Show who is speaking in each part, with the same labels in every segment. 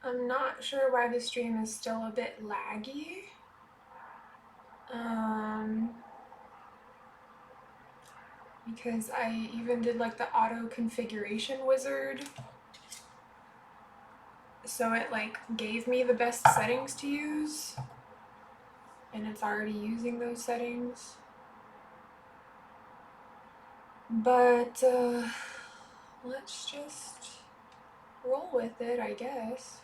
Speaker 1: I'm not sure why the stream is still a bit laggy. Because I even did like the auto configuration wizard. So it like gave me the best settings to use. And it's already using those settings. But let's just roll with it, I guess.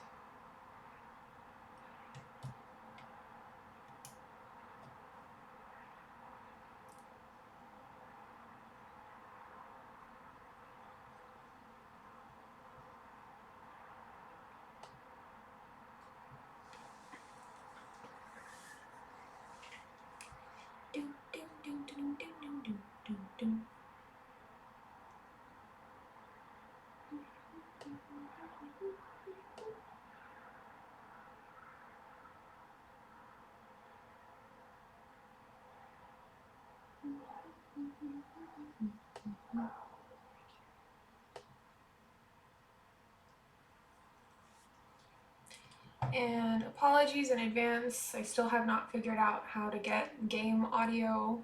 Speaker 1: And apologies in advance, I still have not figured out how to get game audio.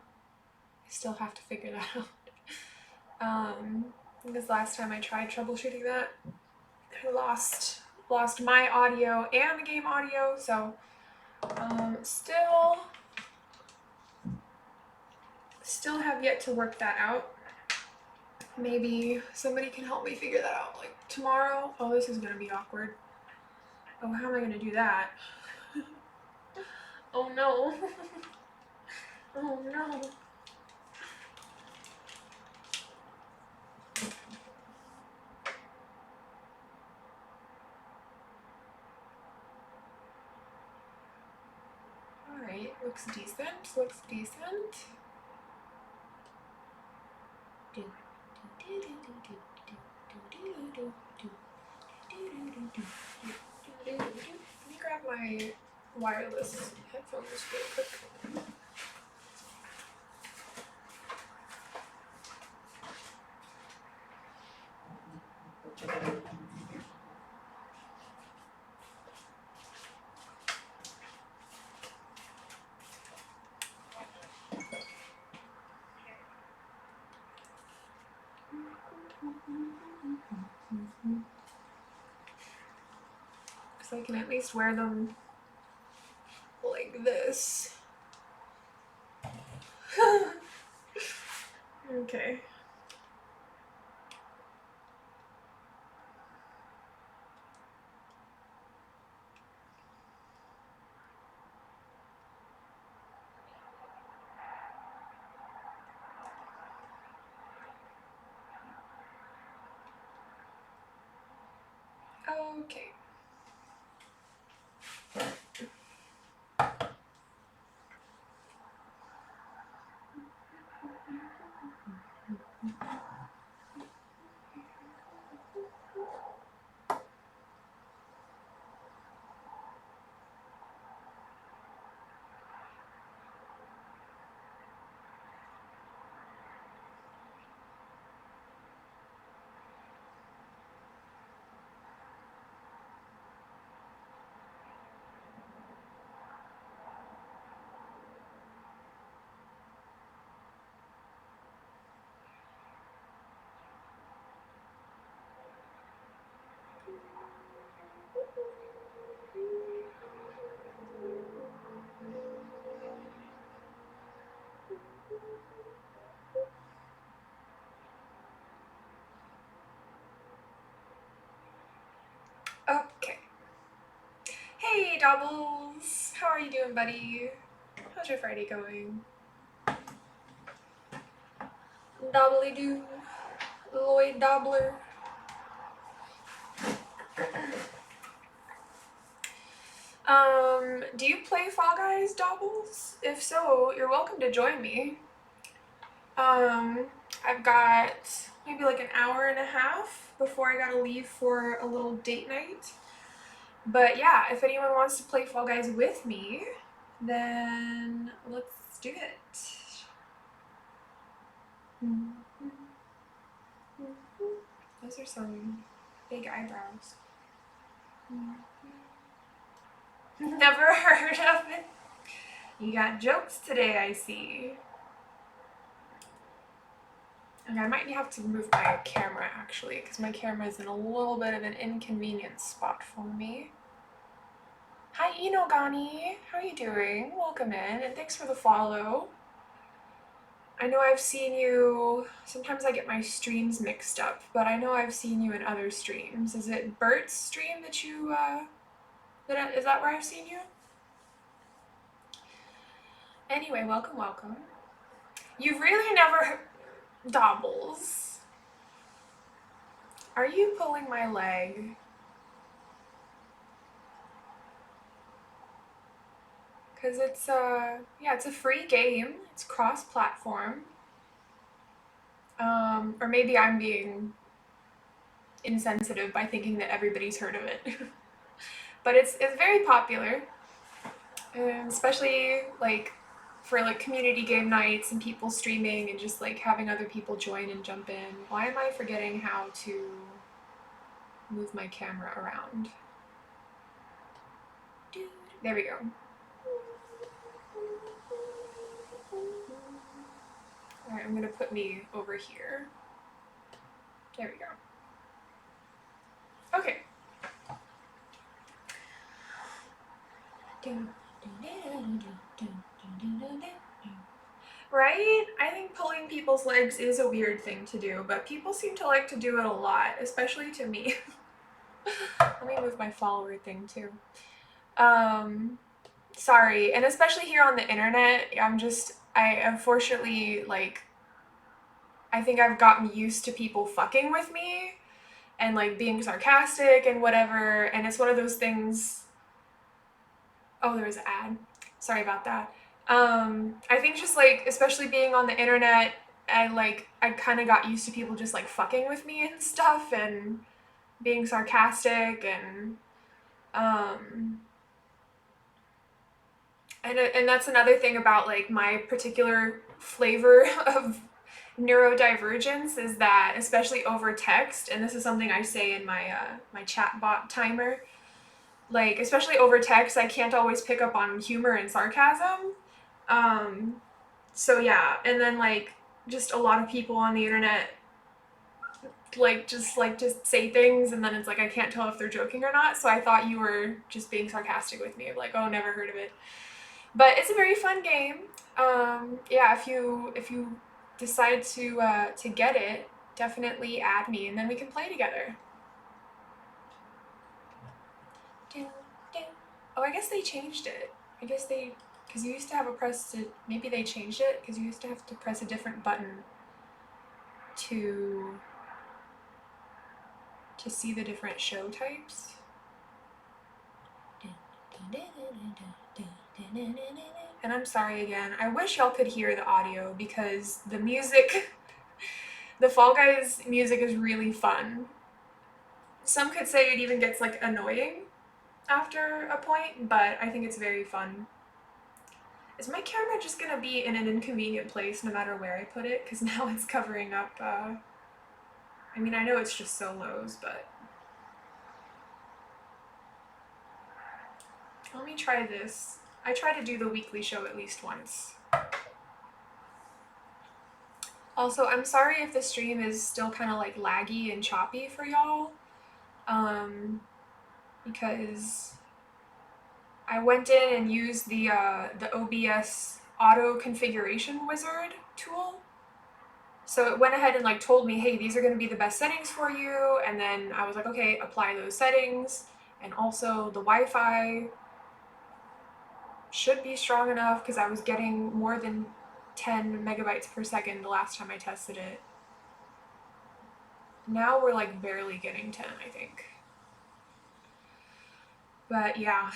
Speaker 1: I still have to figure that out. Because last time I tried troubleshooting that, I lost my audio and the game audio, so still have yet to work that out. Maybe somebody can help me figure that out, like tomorrow. Oh, this is gonna be awkward. Oh, how am I gonna do that? Oh no. Oh no. Alright, looks decent, looks decent. Let me grab my wireless headphones real quick. So I can at least wear them like this. Okay. Okay. Okay. Hey, Doubles! How are you doing, buddy? How's your Friday going? Doubly doo. Lloyd Dobbler. Do you play Fall Guys, Doubles? If so, you're welcome to join me. I've got maybe like an hour and a half before I gotta leave for a little date night. But yeah, if anyone wants to play Fall Guys with me, then let's do it. Those are some big eyebrows. Never heard of it. You got jokes today, I see. Okay, I might have to move my camera actually, because my camera is in a little bit of an inconvenient spot for me. Hi Inogani, how are you doing? Welcome in, and thanks for the follow. I know I've seen you, sometimes I get my streams mixed up, but I know I've seen you in other streams. Is it Bert's stream that you, is that where I've seen you? Anyway, welcome, welcome. You've really never, Dobbles. Are you pulling my leg? Because it's, yeah, it's a free game. It's cross-platform. Or maybe I'm being insensitive by thinking that everybody's heard of it. But it's very popular. And especially, like, for, like, community game nights and people streaming and just, like, having other people join and jump in. Why am I forgetting how to move my camera around? There we go. Alright, I'm gonna put me over here. There we go. Okay. Right? I think pulling people's legs is a weird thing to do, but people seem to like to do it a lot, especially to me. Let me move my follower thing too. Sorry, and especially here on the internet, I unfortunately, like, I think I've gotten used to people fucking with me and, like, being sarcastic and whatever, and it's one of those things. Oh, there was an ad. Sorry about that. I think just, like, especially being on the internet, I kind of got used to people just, like, fucking with me and stuff and being sarcastic and that's another thing about, like, my particular flavor of neurodivergence is that, especially over text, and this is something I say in my my chatbot timer, like, especially over text, I can't always pick up on humor and sarcasm. So yeah, and then, like, just a lot of people on the internet just say things and then it's like I can't tell if they're joking or not. So I thought you were just being sarcastic with me, like, oh, never heard of it. But it's a very fun game. Yeah, if you decide to get it, definitely add me and then we can play together. Oh, I guess they changed it. I guess because you used to have maybe they changed it because you used to have to press a different button to see the different show types. And I'm sorry again. I wish y'all could hear the audio because the music, the Fall Guys music is really fun. Some could say it even gets, like, annoying after a point, but I think it's very fun. Is my camera just gonna be in an inconvenient place no matter where I put it? Because now it's covering up, I mean, I know it's just solos, but let me try this. I try to do the weekly show at least once. Also, I'm sorry if the stream is still kind of, like, laggy and choppy for y'all, because I went in and used the OBS auto configuration wizard tool. So it went ahead and, like, told me, hey, these are going to be the best settings for you, and then I was like, okay, apply those settings, and also the Wi-Fi should be strong enough because I was getting more than 10 megabytes per second the last time I tested it. Now we're, like, barely getting 10, I think. But yeah,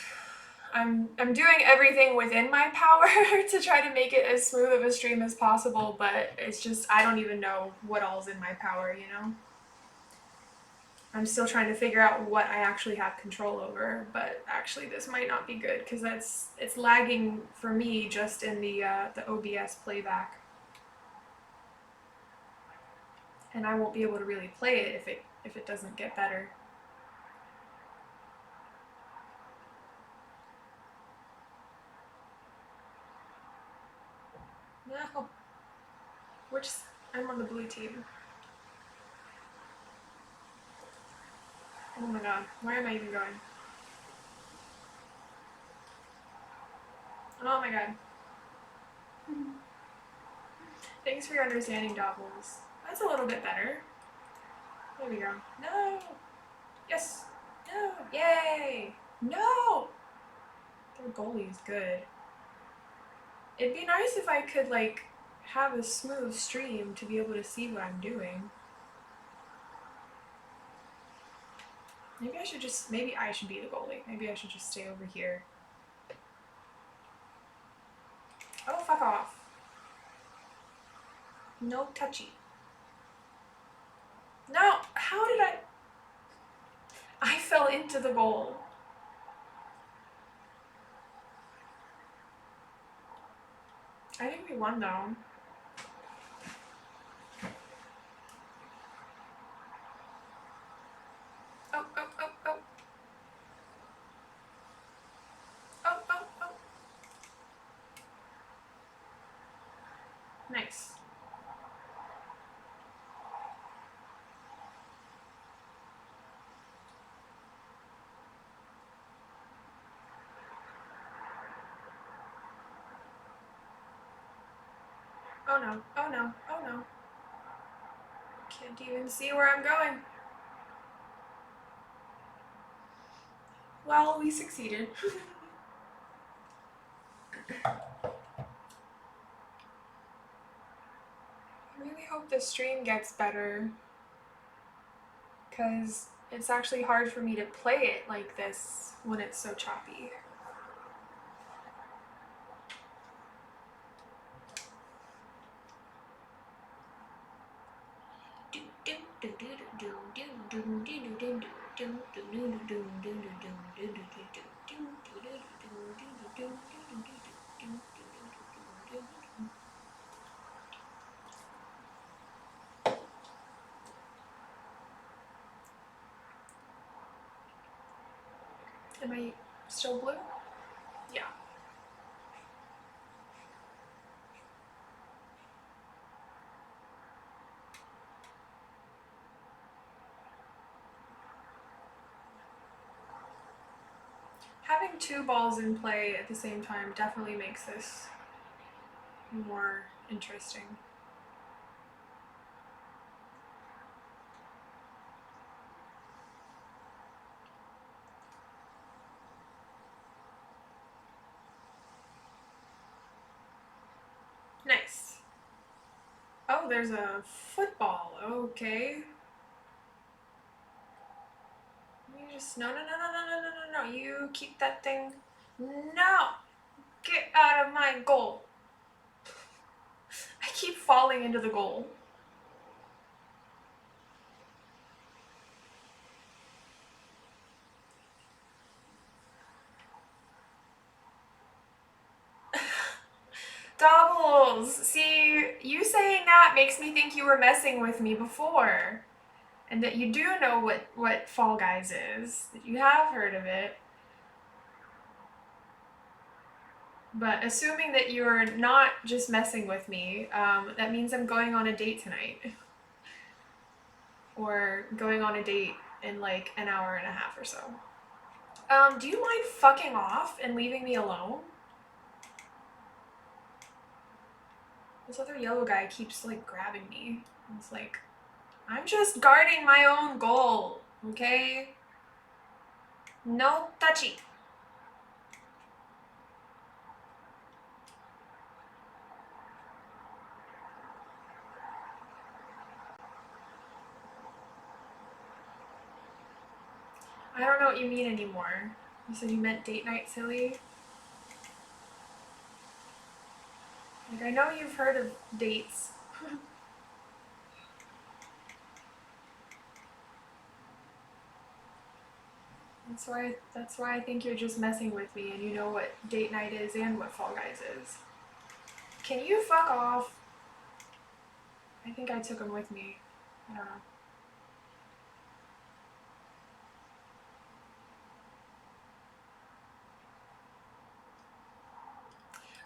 Speaker 1: I'm doing everything within my power to try to make it as smooth of a stream as possible, but it's just, I don't even know what all's in my power, you know? I'm still trying to figure out what I actually have control over, but actually this might not be good because it's lagging for me just in the OBS playback, and I won't be able to really play it if it doesn't get better. No, I'm on the blue team. Oh my god, where am I even going? Oh my god. Thanks for your understanding, Dobbles. That's a little bit better. There we go. No! Yes! No! Yay! No! Their goalie's good. It'd be nice if I could, like, have a smooth stream to be able to see what I'm doing. Maybe I should be the goalie. Maybe I should just stay over here. Oh, fuck off. No touchy. No! How did I fell into the goal. I think we won, though. Oh, oh, oh, oh. Oh, oh, oh. Nice. Oh no, oh no, oh no. Can't even see where I'm going. Well, we succeeded. I really hope the stream gets better, because it's actually hard for me to play it like this when it's so choppy. Am I still blue? Yeah. Having two balls in play at the same time definitely makes this more interesting. Nice. Oh, there's a football. Okay. You just no. You keep that thing. No. Get out of my goal. I keep falling into the goal. Doubles! See, you saying that makes me think you were messing with me before. And that you do know what Fall Guys is. That you have heard of it. But assuming that you're not just messing with me, that means I'm going on a date tonight. Or going on a date in like an hour and a half or so. Do you mind fucking off and leaving me alone? This other yellow guy keeps like grabbing me. It's like, I'm just guarding my own goal, okay? No touchy. I don't know what you mean anymore. You said you meant date night, silly? Like, I know you've heard of dates. That's why I think you're just messing with me and you know what date night is and what Fall Guys is. Can you fuck off? I think I took him with me. I don't know.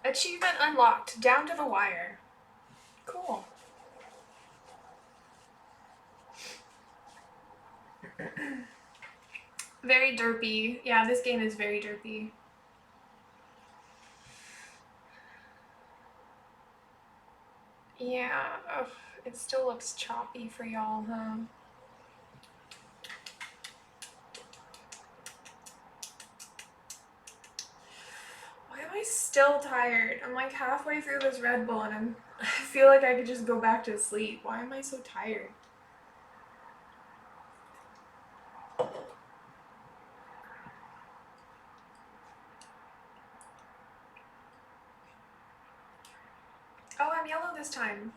Speaker 1: Achievement unlocked. Down to the wire. Cool. Very derpy. Yeah, this game is very derpy. Yeah, ugh, it still looks choppy for y'all, huh? Why am I still tired? I'm like halfway through this Red Bull and I feel like I could just go back to sleep. Why am I so tired? Oh, I'm yellow this time.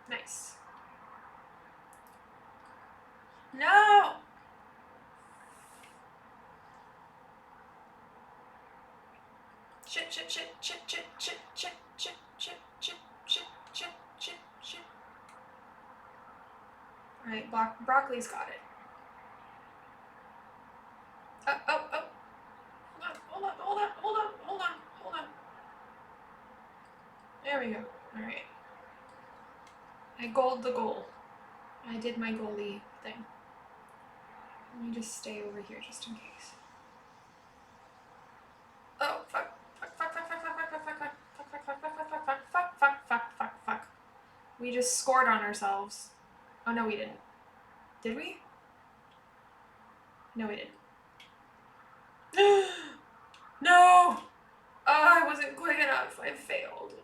Speaker 1: Nice. No! Shit, shit, shit, shit, shit, shit, shit, shit, shit, shit, shit, shit, shit, shit. Alright, broccoli's got it. Oh. Hold on. There we go. Alright. I goaled the goal. I did my goalie thing. Let me just stay over here just in case. Oh, fuck. Fuck. We just scored on ourselves. Oh, no, we didn't. Did we? No, we didn't. No! Oh, I wasn't quick enough. I failed.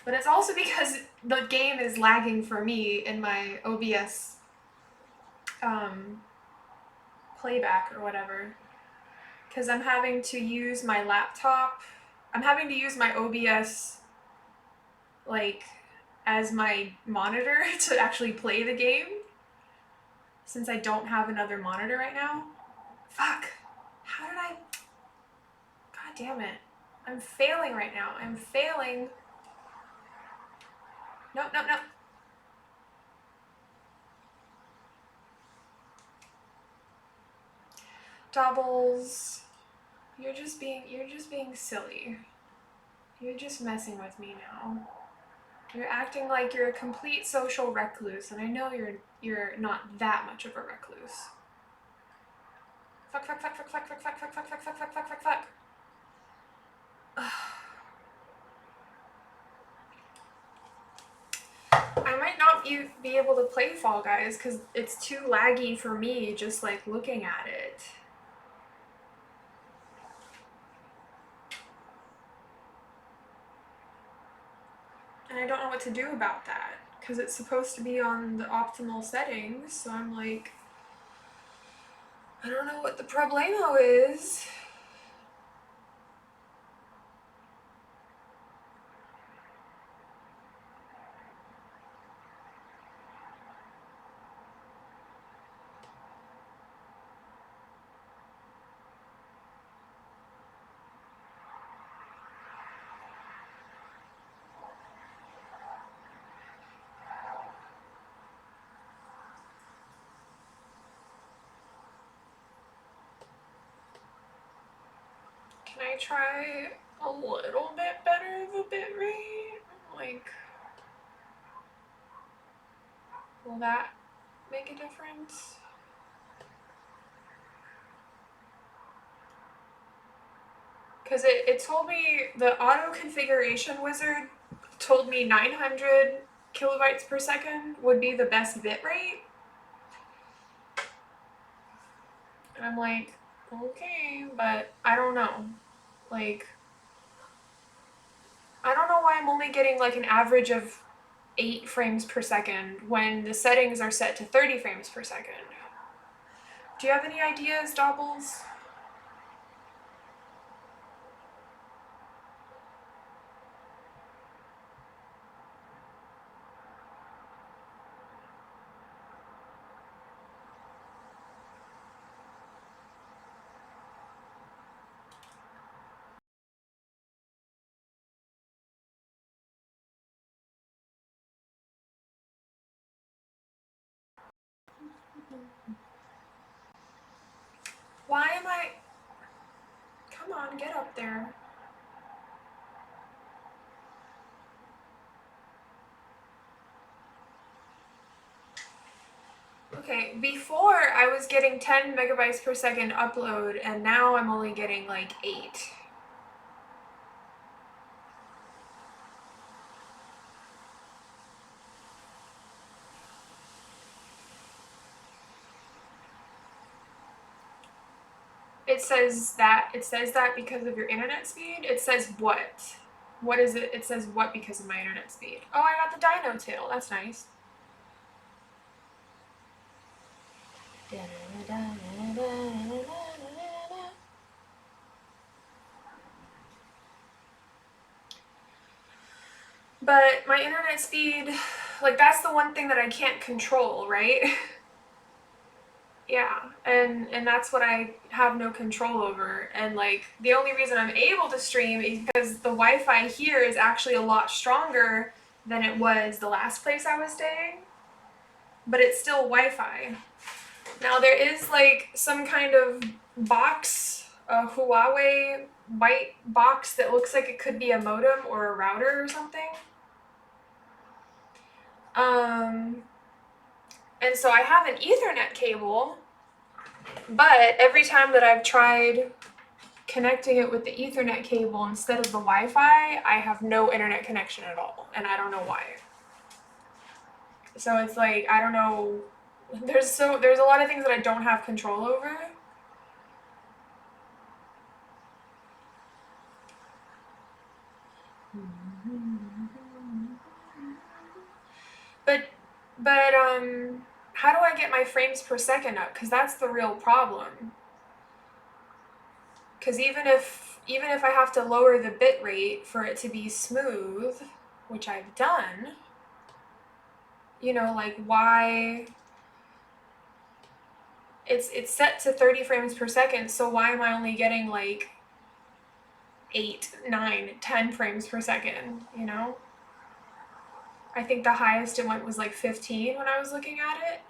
Speaker 1: But it's also because the game is lagging for me in my OBS playback or whatever. Because I'm having to use my laptop. I'm having to use my OBS like as my monitor to actually play the game. Since I don't have another monitor right now. Fuck. How did I... God damn it. I'm failing right now. I'm failing. Nope. Doubles. You're just being silly. You're just messing with me now. You're acting like you're a complete social recluse, and I know you're not that much of a recluse. Fuck. I might not be able to play Fall Guys because it's too laggy for me just like looking at it. And I don't know what to do about that because it's supposed to be on the optimal settings, so I'm like, I don't know what the problemo is. Can I try a little bit better of a bitrate? Like, will that make a difference? Because it told me, the auto configuration wizard told me 900 kilobytes per second would be the best bitrate. And I'm like, okay, but I don't know. Like, I don't know why I'm only getting like an average of 8 frames per second when the settings are set to 30 frames per second. Do you have any ideas, Dobbles? Why am I... Come on, get up there. Okay, before I was getting 10 megabytes per second upload, and now I'm only getting like 8. It says that because of your internet speed? It says what? What is it? It says what because of my internet speed? Oh, I got the dino tail. That's nice. But my internet speed, like, that's the one thing that I can't control, right? Yeah, and that's what I have no control over. And like the only reason I'm able to stream is because the Wi-Fi here is actually a lot stronger than it was the last place I was staying. But it's still Wi-Fi. Now there is like some kind of box, a Huawei white box that looks like it could be a modem or a router or something. And so I have an Ethernet cable, but every time that I've tried connecting it with the Ethernet cable instead of the Wi-Fi, I have no internet connection at all, and I don't know why. So it's like, I don't know, there's a lot of things that I don't have control over. But how do I get my frames per second up? Because that's the real problem. Because even if I have to lower the bit rate for it to be smooth, which I've done, you know, like why it's set to 30 frames per second, so why am I only getting like 8, 9, 10 frames per second, you know? I think the highest it went was like 15 when I was looking at it.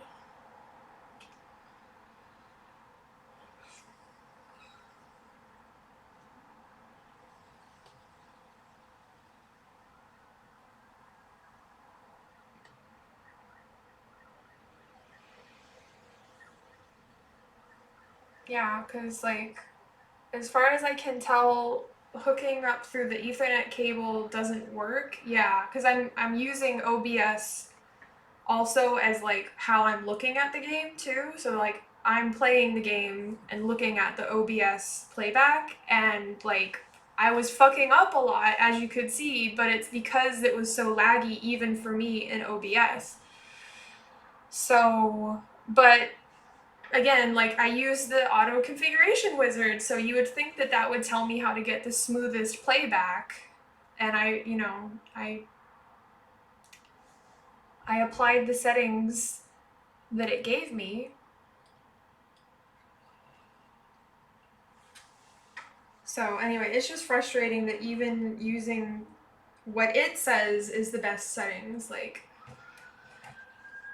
Speaker 1: Yeah, because like, as far as I can tell, hooking up through the Ethernet cable doesn't work. Yeah, because I'm using OBS also as like how I'm looking at the game too. So like I'm playing the game and looking at the OBS playback, and like I was fucking up a lot, as you could see, but it's because it was so laggy even for me in OBS. So, but again, like I use the auto configuration wizard, so you would think that that would tell me how to get the smoothest playback. And I applied the settings that it gave me. So anyway, it's just frustrating that even using what it says is the best settings, like,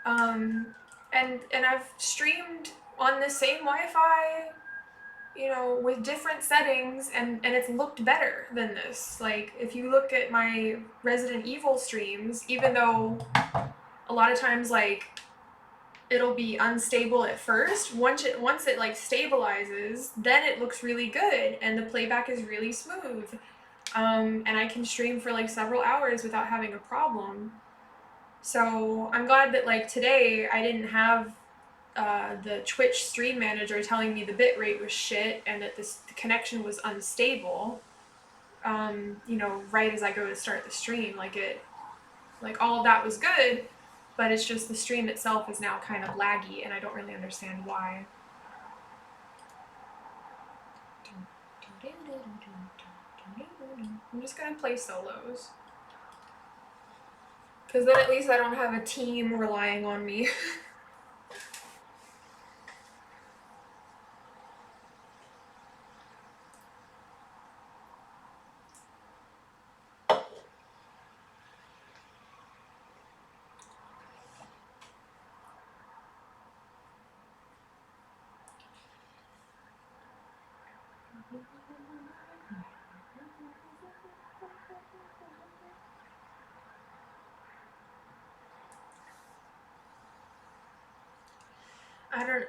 Speaker 1: and I've streamed on the same Wi-Fi, you know, with different settings, and it's looked better than this. Like, if you look at my Resident Evil streams, even though a lot of times, like, it'll be unstable at first, once it like stabilizes, then it looks really good, and the playback is really smooth. And I can stream for like several hours without having a problem. So I'm glad that like today I didn't have the Twitch stream manager telling me the bitrate was shit and that the connection was unstable. You know, right as I go to start the stream, like all of that was good, but it's just the stream itself is now kind of laggy, and I don't really understand why. I'm just gonna play solos, because then at least I don't have a team relying on me.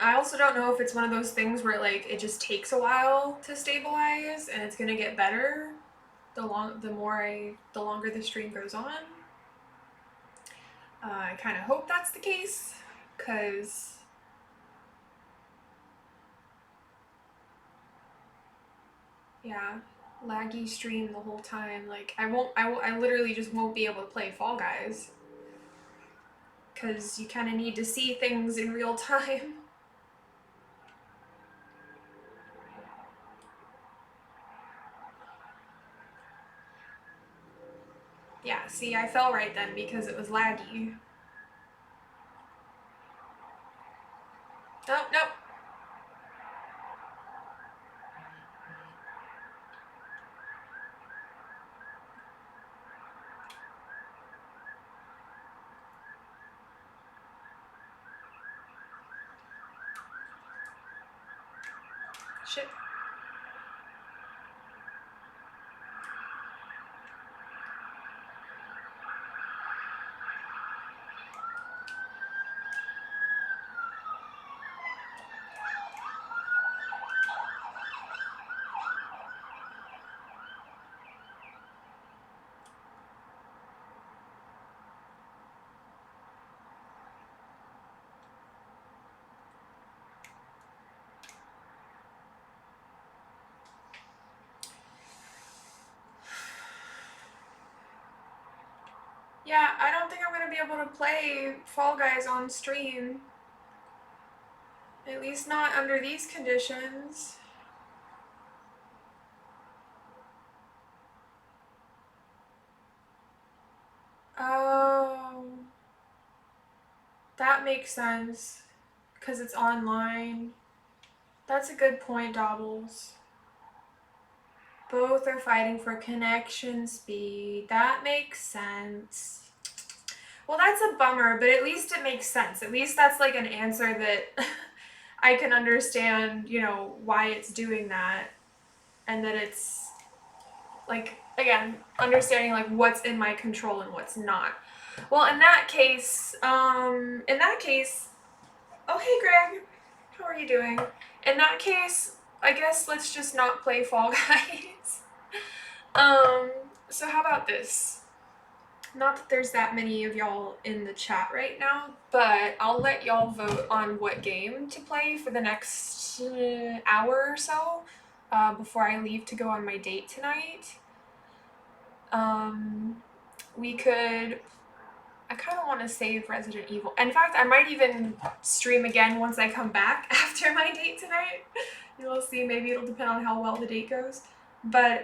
Speaker 1: I also don't know if it's one of those things where like it just takes a while to stabilize and it's gonna get better the longer the stream goes on. I kind of hope that's the case, cause yeah, laggy stream the whole time. Like I literally just won't be able to play Fall Guys, cause you kind of need to see things in real time. Yeah, see, I fell right then because it was laggy. Nope, nope. Shit. Yeah, I don't think I'm gonna be able to play Fall Guys on stream. At least not under these conditions. Oh, that makes sense. Because it's online. That's a good point, Dobbles. Both are fighting for connection speed. That makes sense. Well, that's a bummer, but at least it makes sense. At least that's like an answer that I can understand, you know, why it's doing that. And that it's like, again, understanding like what's in my control and what's not. Well, in that case, oh hey Greg, how are you doing? In that case, I guess let's just not play Fall Guys. So how about this? Not that there's that many of y'all in the chat right now, but I'll let y'all vote on what game to play for the next hour or so before I leave to go on my date tonight. We could... I kind of want to save Resident Evil. In fact, I might even stream again once I come back after my date tonight. We'll see. Maybe it'll depend on how well the date goes. But,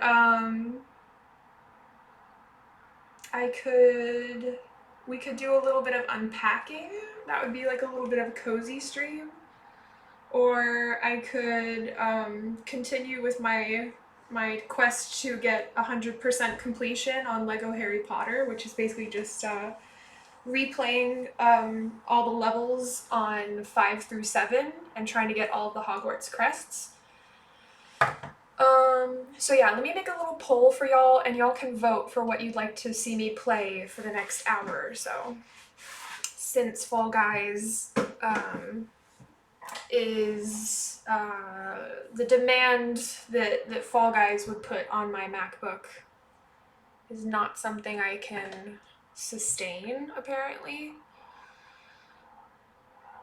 Speaker 1: we could do a little bit of unpacking. That would be like a little bit of a cozy stream. Or I could continue with my quest to get 100% completion on Lego Harry Potter, which is basically just replaying all the levels on 5 through 7 and trying to get all of the Hogwarts crests. So yeah, let me make a little poll for y'all, and y'all can vote for what you'd like to see me play for the next hour or so. Since Fall Guys is the demand that Fall Guys would put on my MacBook is not something I can sustain, apparently.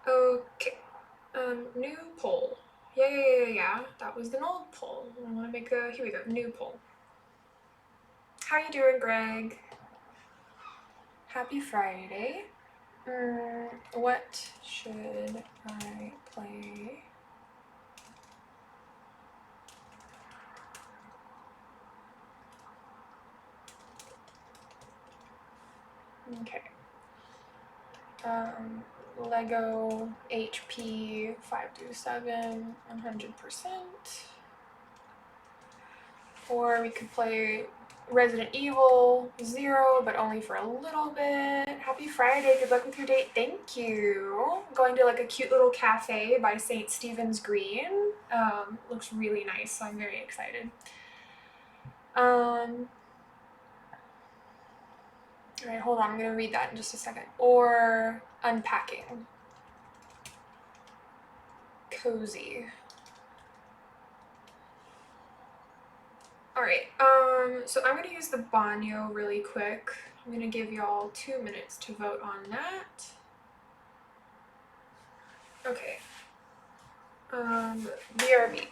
Speaker 1: Okay, new poll. Yeah, that was an old poll. I want to make a, here we go, new poll. How you doing, Greg? Happy Friday. What should I play? Okay. Lego HP 5 through 7, 100%. Or we could play Resident Evil 0, but only for a little bit. Happy Friday. Good luck with your date. Thank you. Going to like a cute little cafe by St. Stephen's Green. Looks really nice, so I'm very excited. All right, hold on. I'm going to read that in just a second. Or unpacking. Cozy. Alright, so I'm gonna use the baño really quick. I'm gonna give y'all 2 minutes to vote on that. Okay. BRB.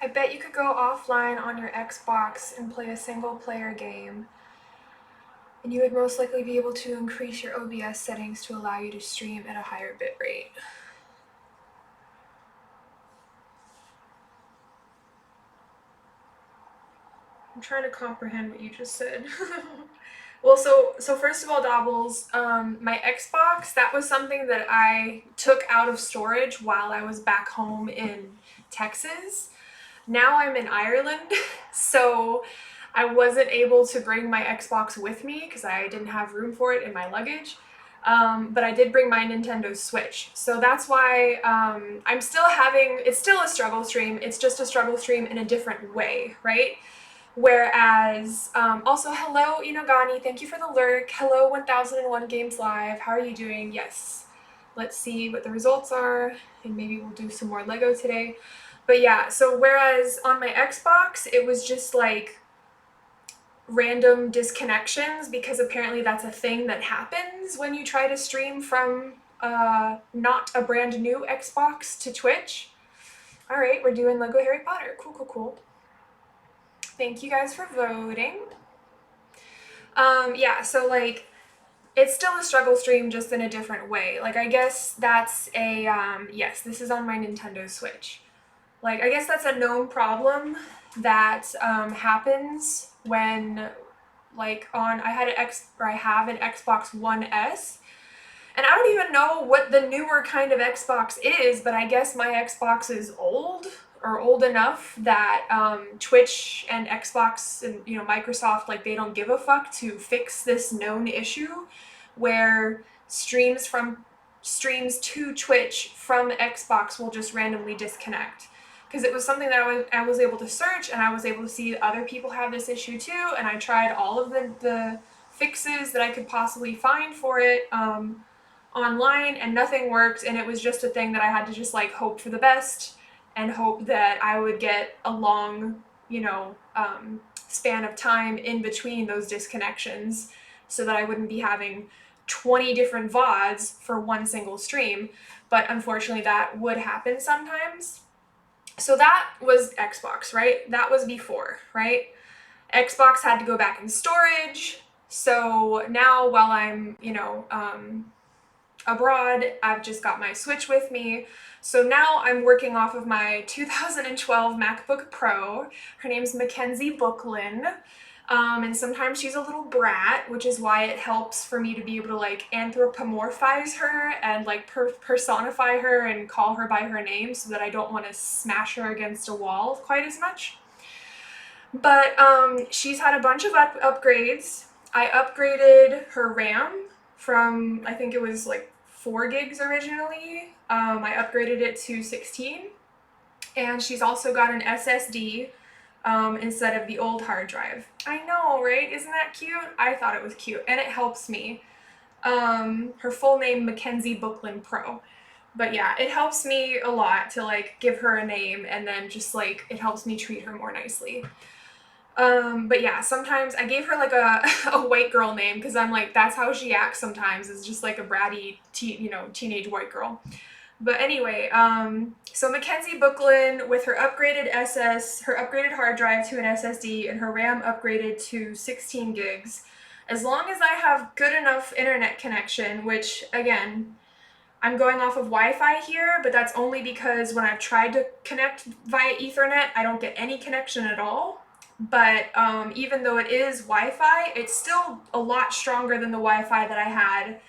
Speaker 1: I bet you could go offline on your Xbox and play a single player game, and you would most likely be able to increase your OBS settings to allow you to stream at a higher bitrate. I'm trying to comprehend what you just said. Well, so first of all, Dobbles, my Xbox, that was something that I took out of storage while I was back home in Texas. Now I'm in Ireland, so I wasn't able to bring my Xbox with me because I didn't have room for it in my luggage. But I did bring my Nintendo Switch. So that's why I'm still having, it's still a struggle stream. It's just a struggle stream in a different way, right? Whereas, also, hello, Inogani, thank you for the lurk. Hello, 1001 Games Live. How are you doing? Yes. Let's see what the results are, and maybe we'll do some more Lego today. But yeah, so whereas on my Xbox, it was just like random disconnections, because apparently that's a thing that happens when you try to stream from not a brand new Xbox to Twitch. All right, we're doing Lego Harry Potter. Cool, cool, cool. Thank you guys for voting. Yeah, so like, it's still a struggle stream, just in a different way. Like, I guess that's a, yes, this is on my Nintendo Switch. Like, I guess that's a known problem that happens when, like, I have an Xbox One S, And I don't even know what the newer kind of Xbox is, but I guess my Xbox is old or old enough that Twitch and Xbox and Microsoft, like, they don't give a fuck to fix this known issue where streams to Twitch from Xbox will just randomly disconnect. Because it was something that I was able to search, and I was able to see other people have this issue too, and I tried all of the fixes that I could possibly find for it online, and nothing worked, and it was just a thing that I had to just like hope for the best and hope that I would get a long, span of time in between those disconnections so that I wouldn't be having 20 different VODs for one single stream. But unfortunately, that would happen sometimes. So that was Xbox, right? That was before, right? Xbox had to go back in storage. So now while I'm, abroad, I've just got my Switch with me. So now I'm working off of my 2012 MacBook Pro. Her name's Mackenzie Booklin. And sometimes she's a little brat, which is why it helps for me to be able to like anthropomorphize her and like personify her and call her by her name so that I don't want to smash her against a wall quite as much. But she's had a bunch of upgrades. I upgraded her RAM from, I think it was like 4 gigs originally. I upgraded it to 16. And she's also got an SSD instead of the old hard drive. I know, right? Isn't that cute? I thought it was cute, and it helps me. Her full name, Mackenzie Booklin Pro. But yeah, it helps me a lot to like give her a name, and then just like it helps me treat her more nicely. But yeah, sometimes I gave her like a white girl name because I'm like, that's how she acts sometimes, is just like a bratty teenage white girl. But anyway, so Mackenzie Booklin with her upgraded her upgraded hard drive to an SSD, and her RAM upgraded to 16 gigs. As long as I have good enough internet connection, which again, I'm going off of Wi-Fi here, but that's only because when I've tried to connect via Ethernet, I don't get any connection at all. But even though it is Wi-Fi, it's still a lot stronger than the Wi-Fi that I had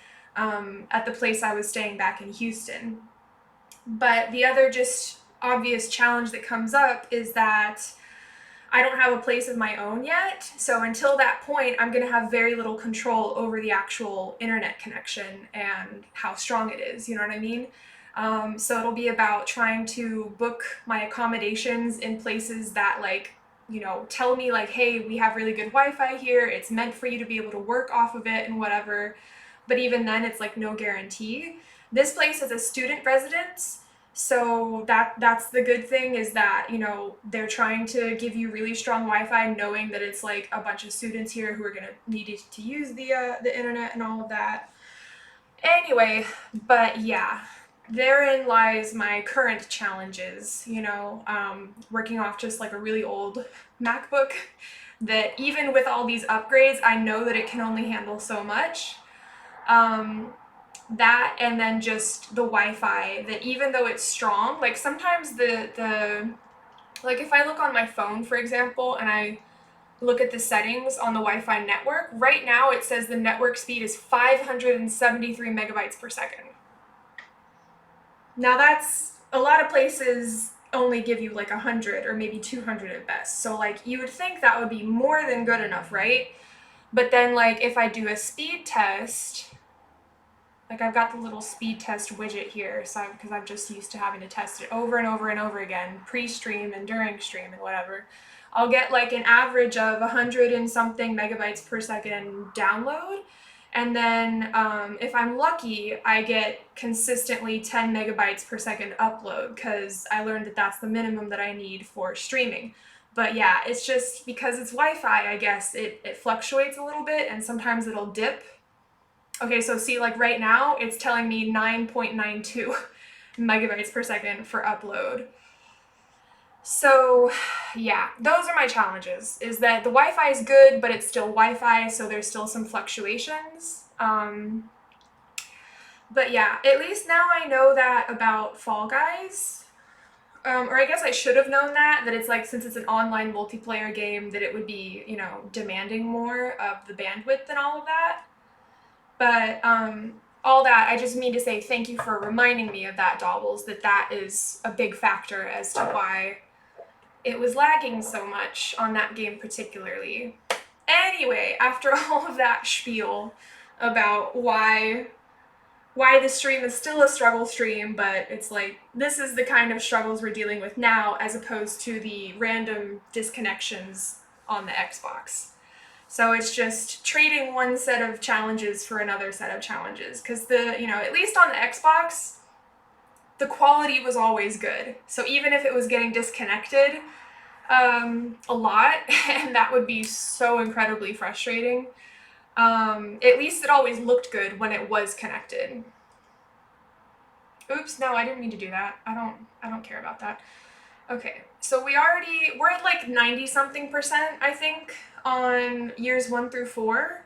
Speaker 1: at the place I was staying back in Houston. But the other just obvious challenge that comes up is that I don't have a place of my own yet. So until that point, I'm going to have very little control over the actual internet connection and how strong it is. You know what I mean? So it'll be about trying to book my accommodations in places that like, tell me like, hey, we have really good Wi-Fi here. It's meant for you to be able to work off of it and whatever. But even then, it's like no guarantee. This place is a student residence. So that's the good thing, is that, they're trying to give you really strong Wi-Fi, knowing that it's like a bunch of students here who are going to need to use the internet and all of that. Anyway, but yeah, therein lies my current challenges, working off just like a really old MacBook that even with all these upgrades, I know that it can only handle so much. That, and then just the Wi-Fi, that even though it's strong, like sometimes like if I look on my phone, for example, and I look at the settings on the Wi-Fi network, right now it says the network speed is 573 megabytes per second. Now that's, a lot of places only give you like 100 or maybe 200 at best. So like you would think that would be more than good enough, right? But then like if I do a speed test, like I've got the little speed test widget here, so because I'm just used to having to test it over and over and over again, pre-stream and during stream and whatever. I'll get like an average of 100 and something megabytes per second download. And then if I'm lucky, I get consistently 10 megabytes per second upload, because I learned that that's the minimum that I need for streaming. But yeah, it's just because it's Wi-Fi, I guess, it fluctuates a little bit, and sometimes it'll dip. Okay, so see, like right now, it's telling me 9.92 megabytes per second for upload. So yeah, those are my challenges, is that the Wi-Fi is good, but it's still Wi-Fi, so there's still some fluctuations. But yeah, at least now I know that about Fall Guys. Or I guess I should have known that it's like, since it's an online multiplayer game, that it would be, demanding more of the bandwidth and all of that. But all that, I just mean to say thank you for reminding me of that, Dobbles, that is a big factor as to why it was lagging so much on that game particularly. Anyway, after all of that spiel about why the stream is still a struggle stream, but it's like, this is the kind of struggles we're dealing with now as opposed to the random disconnections on the Xbox. So it's just trading one set of challenges for another set of challenges, because at least on the Xbox, the quality was always good. So even if it was getting disconnected a lot, and that would be so incredibly frustrating, at least it always looked good when it was connected. Oops, no, I didn't mean to do that. I don't care about that. Okay, so we're at like 90-something%, I think, on years 1 through 4.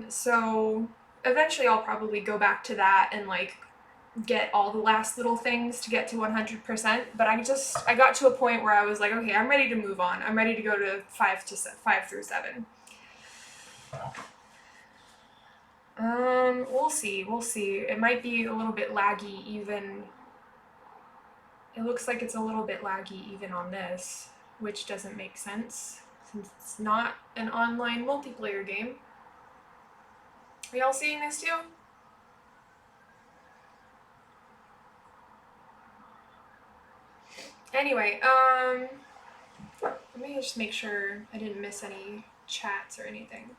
Speaker 1: So eventually I'll probably go back to that and like get all the last little things to get to 100%, but I got to a point where I was like, okay, I'm ready to move on. I'm ready to go to 5 through 7. We'll see. It might be a little bit laggy even. It looks like it's a little bit laggy even on this, which doesn't make sense since it's not an online multiplayer game. Are y'all seeing this too? Anyway, let me just make sure I didn't miss any chats or anything.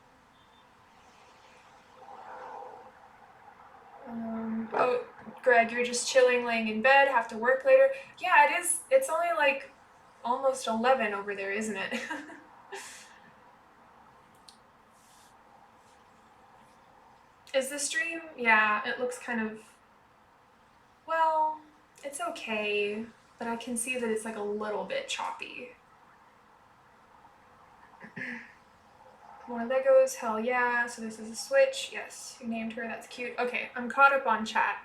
Speaker 1: Oh, Greg, you're just chilling, laying in bed, have to work later. Yeah, it is. It's only like almost 11 over there, isn't it? Is the stream? Yeah, it looks kind of, well, it's okay, but I can see that it's like a little bit choppy. One of Legos, hell yeah. So this is a Switch. Yes, you named her, that's cute. Okay, I'm caught up on chat.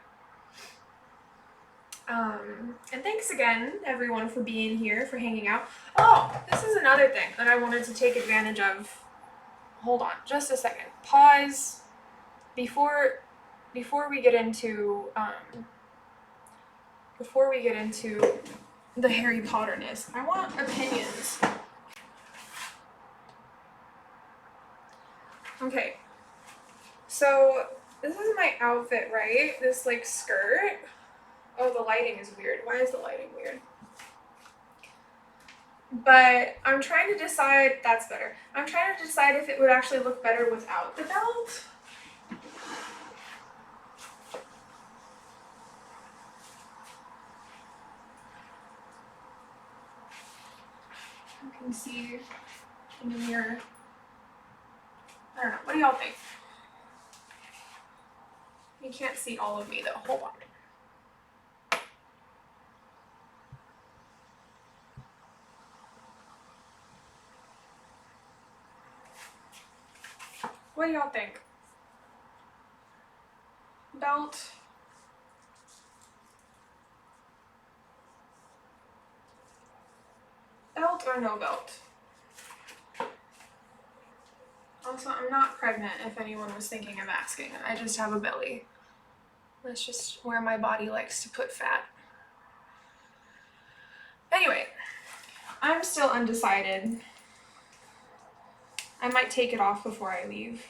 Speaker 1: And thanks again, everyone, for being here, for hanging out. Oh, this is another thing that I wanted to take advantage of. Hold on, just a second. Pause. Before we get into the Harry Potterness, I want opinions. Okay, so this is my outfit, right? This like skirt. Oh, the lighting is weird. Why is the lighting weird? But I'm trying to decide, that's better. I'm trying to decide if it would actually look better without the belt. You can see in the mirror. I don't know. What do y'all think? You can't see all of me though. Hold on. What do y'all think? Belt? Belt or no belt? Also, I'm not pregnant, if anyone was thinking of asking. I just have a belly. That's just where my body likes to put fat. Anyway, I'm still undecided. I might take it off before I leave.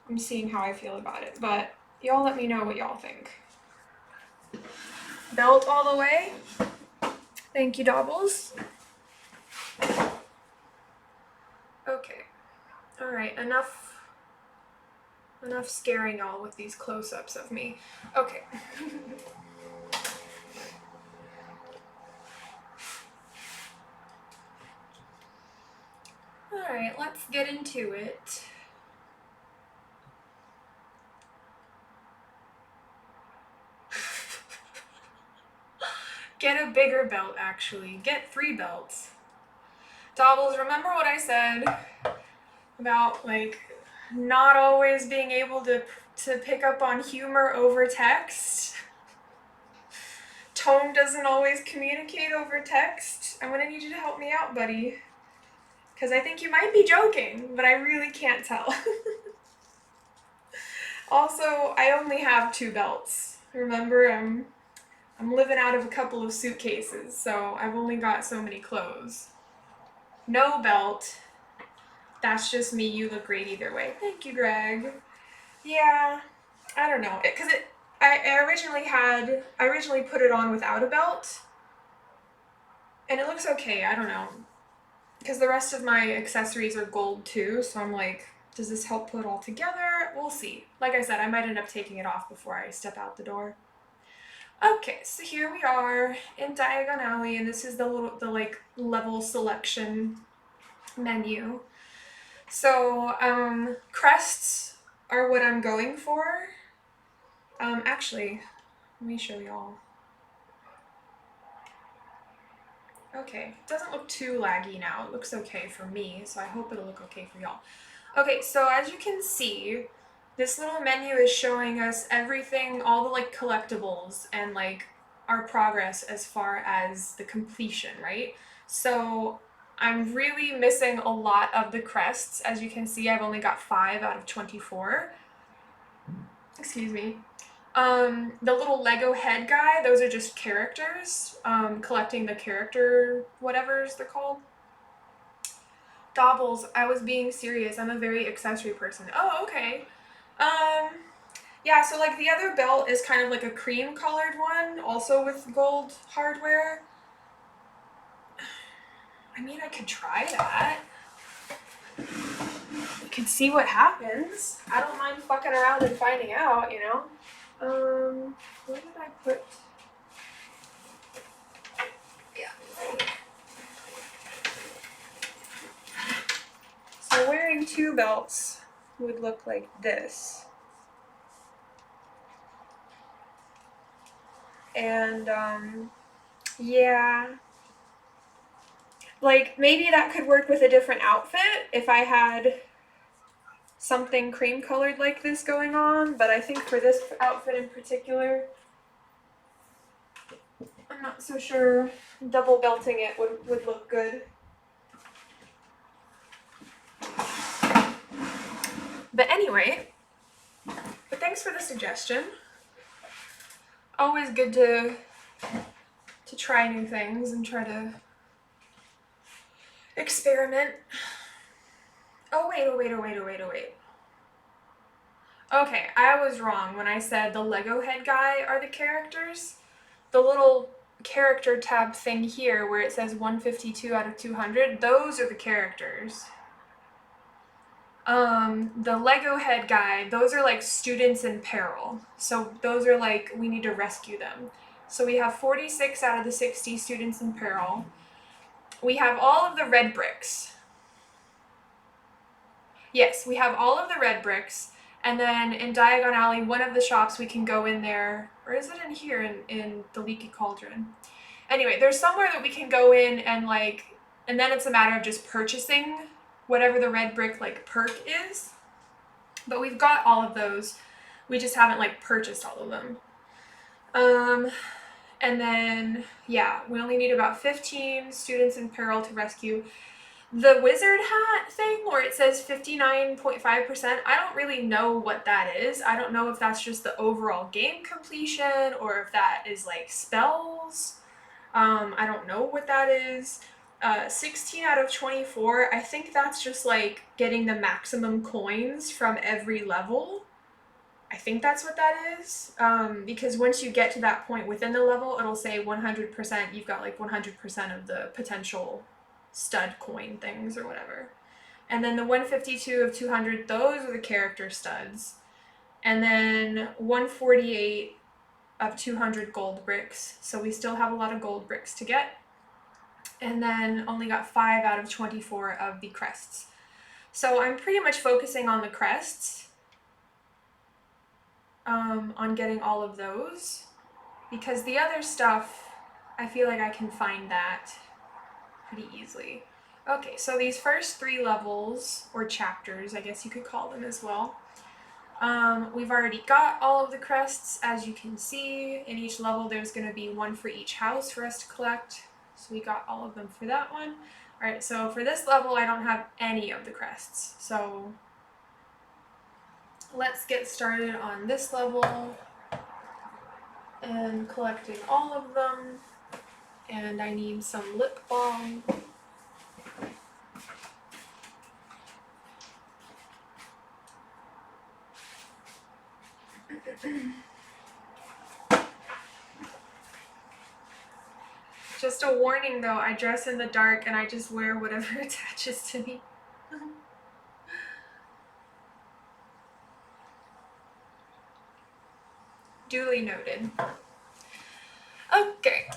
Speaker 1: I'm seeing how I feel about it, but y'all let me know what y'all think. Belt all the way. Thank you, Dobbles. Okay. Alright, enough scaring y'all with these close-ups of me. Okay. Alright, let's get into it. Get a bigger belt, actually. Get 3 belts. Dobbles, remember what I said about, like, not always being able to pick up on humor over text? Tone doesn't always communicate over text. I'm gonna need you to help me out, buddy. Because I think you might be joking, but I really can't tell. Also, I only have 2 belts. Remember, I'm living out of a couple of suitcases, so I've only got so many clothes. No belt. That's just me. You look great either way. Thank you, Greg. Yeah, I don't know. I originally put it on without a belt, and it looks okay. I don't know. Because the rest of my accessories are gold too, so I'm like, does this help put it all together? We'll see. Like I said, I might end up taking it off before I step out the door. Okay, so here we are in Diagon Alley, and this is the like level selection menu. So crests are what I'm going for. Actually, let me show y'all. Okay, it doesn't look too laggy now. It looks okay for me, so I hope it'll look okay for y'all. Okay, so as you can see, this little menu is showing us everything, all the like collectibles and like our progress as far as the completion, right? So I'm really missing a lot of the crests. As you can see, I've only got 5 out of 24. Excuse me. The little Lego head guy, those are just characters, collecting the character whatevers they're called. Daubles, I was being serious. I'm a very accessory person. Oh, okay. Yeah, so like the other belt is kind of like a cream colored one, also with gold hardware. I mean, I could try that. We could see what happens. I don't mind fucking around and finding out, you know? Where did I put... Yeah. So wearing 2 belts would look like this. And, yeah. Like, maybe that could work with a different outfit if I had something cream colored like this going on, but I think for this outfit in particular, I'm not so sure double belting it would look good. But anyway, but thanks for the suggestion. Always good to try new things and try to experiment. Oh wait. Okay, I was wrong when I said the Lego head guy are the characters. The little character tab thing here where it says 152 out of 200, those are the characters. The Lego head guy, those are like students in peril. So those are like, we need to rescue them. So we have 46 out of the 60 students in peril. We have all of the red bricks. Yes, we have all of the red bricks. And then in Diagon Alley, one of the shops we can go in there, or is it in here in the Leaky Cauldron? Anyway, there's somewhere that we can go in and like, and then it's a matter of just purchasing whatever the red brick like perk is. But we've got all of those. We just haven't like purchased all of them. And then, yeah, we only need about 15 students in peril to rescue. The wizard hat thing where it says 59.5%, I don't really know what that is. I don't know if that's just the overall game completion or if that is like spells. I don't know what that is. 16 out of 24, I think that's just like getting the maximum coins from every level. I think that's what that is. Because once you get to that point within the level, it'll say 100%, you've got like 100% of the potential stud coin things or whatever. And then the 152 of 200, those are the character studs. And then 148 of 200 gold bricks. So we still have a lot of gold bricks to get. And then only got 5 out of 24 of the crests. So I'm pretty much focusing on the crests, on getting all of those, because the other stuff, I feel like I can find that pretty easily. Okay, so these first 3 levels, or chapters, I guess you could call them as well, we've already got all of the crests, as you can see. In each level there's going to be 1 for each house for us to collect, so we got all of them for that one. Alright, so for this level I don't have any of the crests, so let's get started on this level and collecting all of them. And I need some lip balm. Just a warning though, I dress in the dark and I just wear whatever attaches to me. Duly noted. Okay.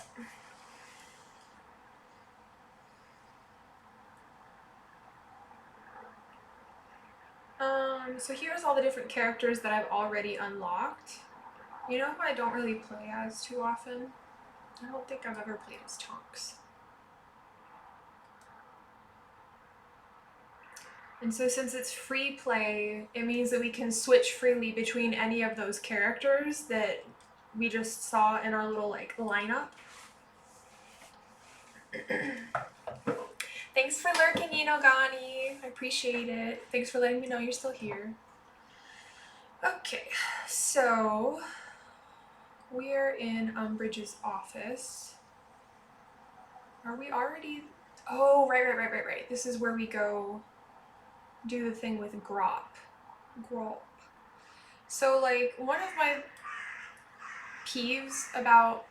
Speaker 1: So here's all the different characters that I've already unlocked. You know who I don't really play as too often? I don't think I've ever played as Tonks. And so since it's free play, it means that we can switch freely between any of those characters that we just saw in our little like lineup. Thanks for lurking, Inogani. I appreciate it. Thanks for letting me know you're still here. Okay, so we're in Umbridge's office. Are we already? Oh, right. This is where we go do the thing with Grop. So like one of my peeves about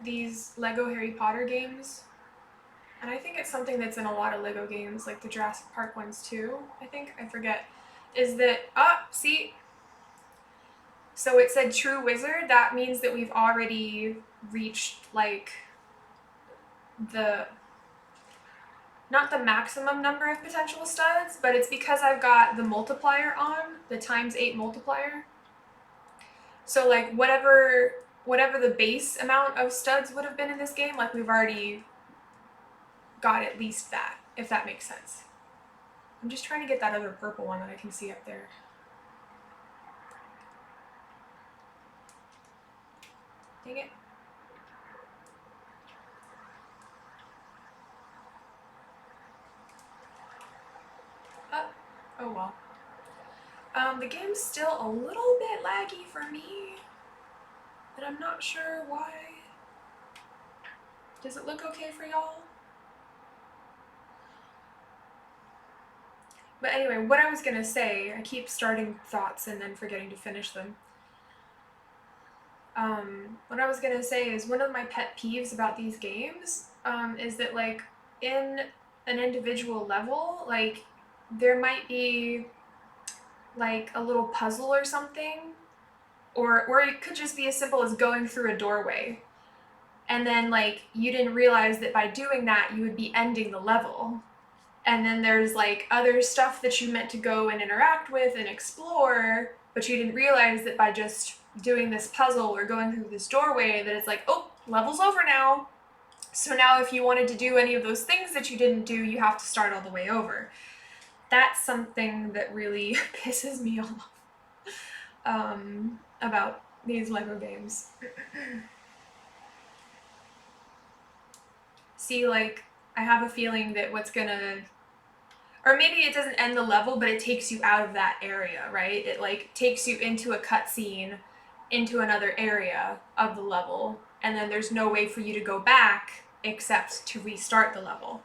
Speaker 1: these Lego Harry Potter games, and I think it's something that's in a lot of Lego games, like the Jurassic Park ones too, I forget, is that, see? So it said True Wizard, that means that we've already reached like not the maximum number of potential studs, but it's because I've got the multiplier on, the ×8 multiplier. So like whatever the base amount of studs would have been in this game, like we've already got at least that, if that makes sense. I'm just trying to get that other purple one that I can see up there. Dang it. Oh well. The game's still a little bit laggy for me, and I'm not sure why. Does it look okay for y'all? But anyway, what I was gonna say, I keep starting thoughts and then forgetting to finish them. What I was gonna say is one of my pet peeves about these games is that like in an individual level, like there might be like a little puzzle or something, or it could just be as simple as going through a doorway. And then like you didn't realize that by doing that you would be ending the level. And then there's like other stuff that you meant to go and interact with and explore, but you didn't realize that by just doing this puzzle or going through this doorway that it's like, oh, level's over now. So now if you wanted to do any of those things that you didn't do, you have to start all the way over. That's something that really pisses me off about these Lego games. See, like, I have a feeling that what's gonna, or maybe it doesn't end the level, but it takes you out of that area, right? It like takes you into a cutscene, into another area of the level, and then there's no way for you to go back except to restart the level.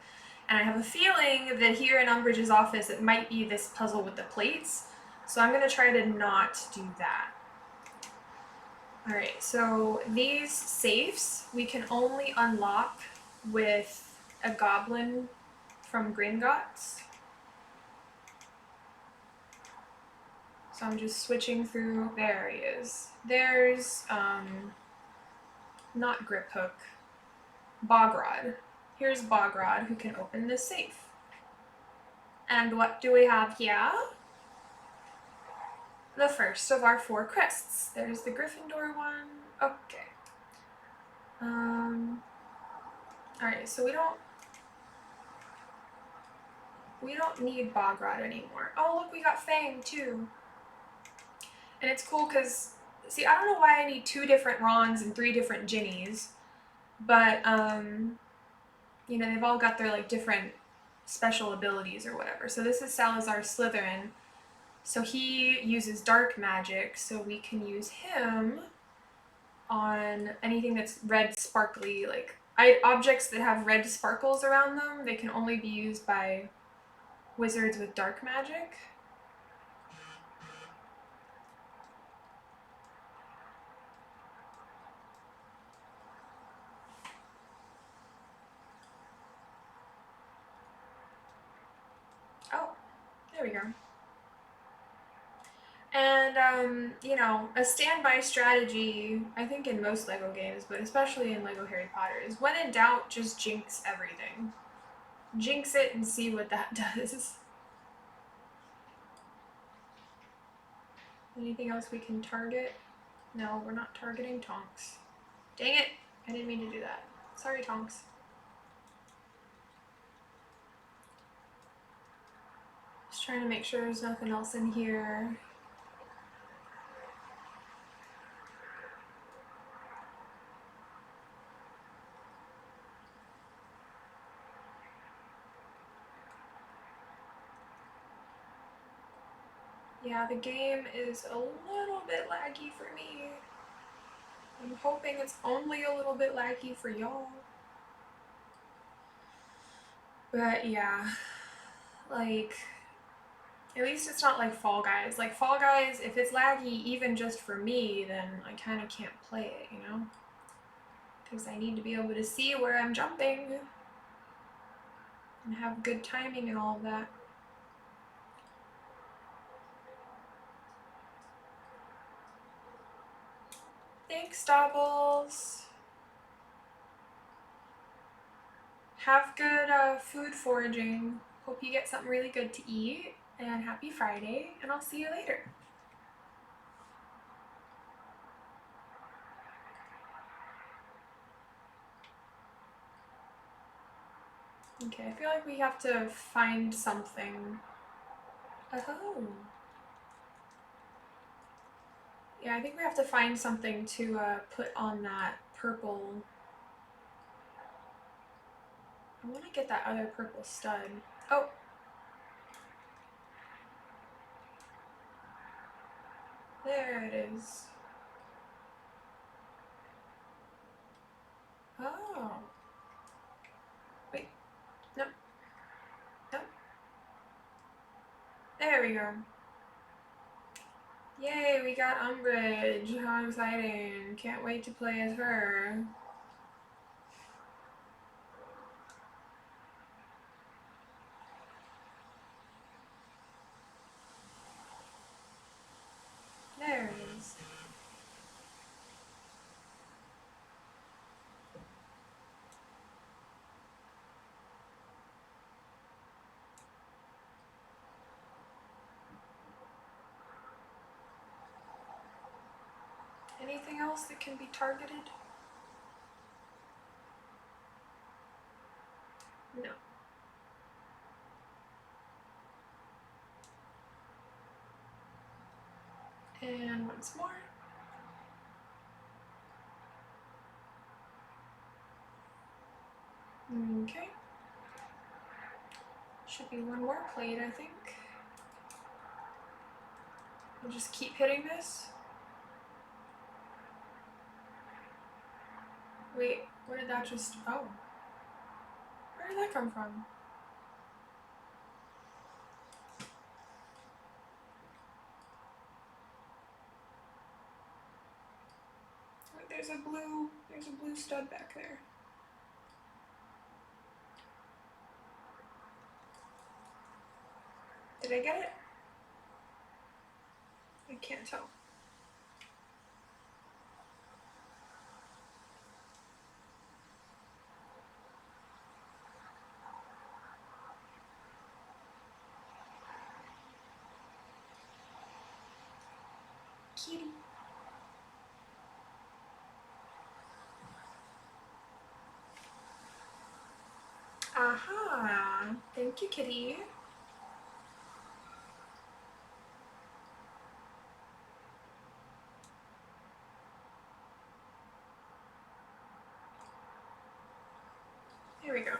Speaker 1: And I have a feeling that here in Umbridge's office, it might be this puzzle with the plates, so I'm gonna try to not do that. All right, so these safes we can only unlock with a goblin from Gringotts. So I'm just switching through. There he is. There's, not Grip Hook, Bogrod. Here's Bogrod, who can open this safe. And what do we have here? The first of our 4 crests. There's the Gryffindor one. Okay. Alright, so we don't need Bogrod anymore. Oh, look, we got Fang, too. And it's cool because, see, I don't know why I need 2 different Rons and 3 different Ginnies, but, you know, they've all got their, like, different special abilities or whatever. So this is Salazar Slytherin. So he uses dark magic, so we can use him on anything that's red sparkly, like objects that have red sparkles around them. They can only be used by wizards with dark magic. Oh, there we go. And, you know, a standby strategy, I think in most LEGO games, but especially in LEGO Harry Potter, is when in doubt, just jinx everything. Jinx it and see what that does. Anything else we can target? No, we're not targeting Tonks. Dang it! I didn't mean to do that. Sorry, Tonks. Just trying to make sure there's nothing else in here. Yeah, the game is a little bit laggy for me. I'm hoping it's only a little bit laggy for y'all. But yeah, like, at least it's not like Fall Guys. Like Fall Guys, if it's laggy even just for me, then I kind of can't play it, you know? Because I need to be able to see where I'm jumping and have good timing and all of that. Thanks, Dobbles. Have good food foraging. Hope you get something really good to eat. And happy Friday, and I'll see you later. Okay, I feel like we have to find something. Oh. Yeah, I think we have to find something to put on that purple. I want to get that other purple stud. Oh. There it is. Oh. Wait. No. No. There we go. Yay, we got Umbridge. How exciting. Can't wait to play as her. There it is. Anything else that can be targeted? No. And once more. Okay. Should be one more plate, I think. We'll just keep hitting this. Wait, where did that just... Oh. Where did that come from? Wait, there's a blue stud back there. Did I get it? I can't tell. Kitty. Aha! Thank you, kitty. Here we go.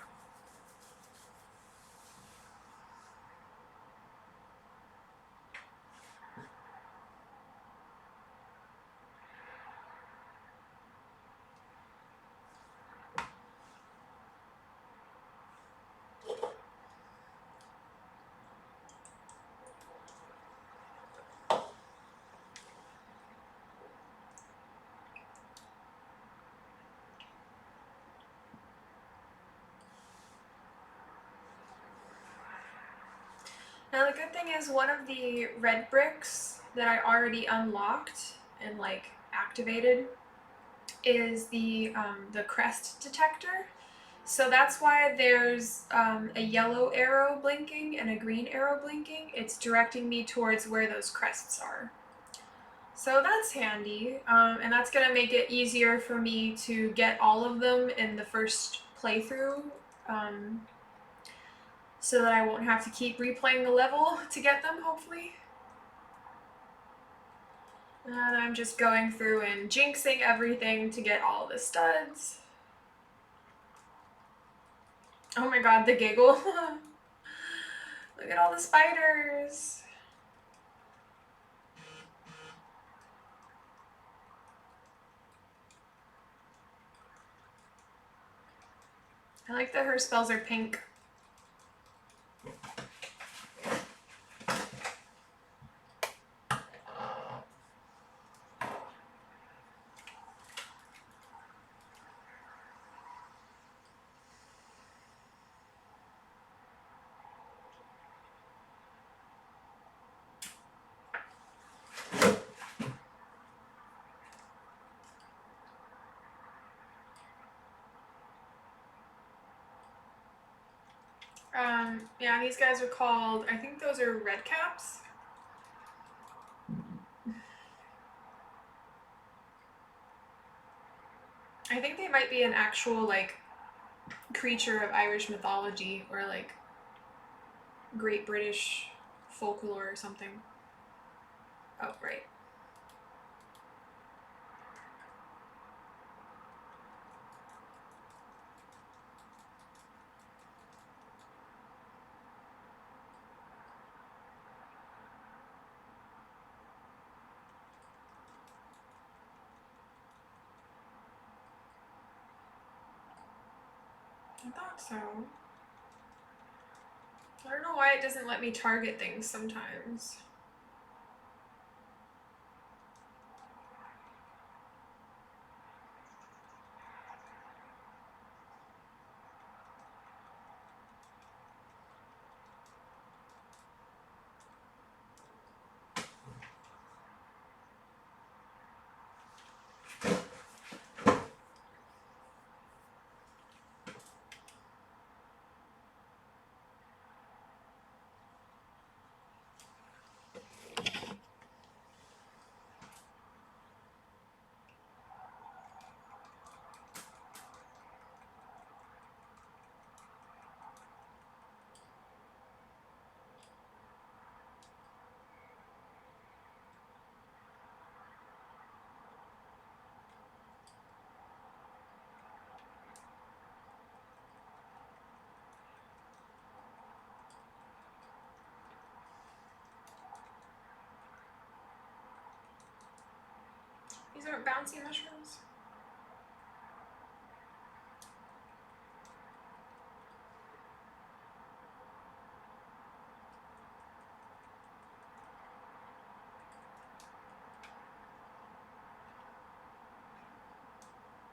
Speaker 1: Now the good thing is one of the red bricks that I already unlocked and like activated is the crest detector. So that's why there's a yellow arrow blinking and a green arrow blinking. It's directing me towards where those crests are. So that's handy, and that's gonna make it easier for me to get all of them in the first playthrough, um, so that I won't have to keep replaying the level to get them, hopefully. And I'm just going through and jinxing everything to get all the studs. Oh my god, the giggle. Look at all the spiders. I like that her spells are pink. Yeah, these guys are called, I think those are red caps. I think they might be an actual, like, creature of Irish mythology or, like, Great British folklore or something. Oh, right. I thought so. I don't know why it doesn't let me target things sometimes. These aren't bouncy mushrooms?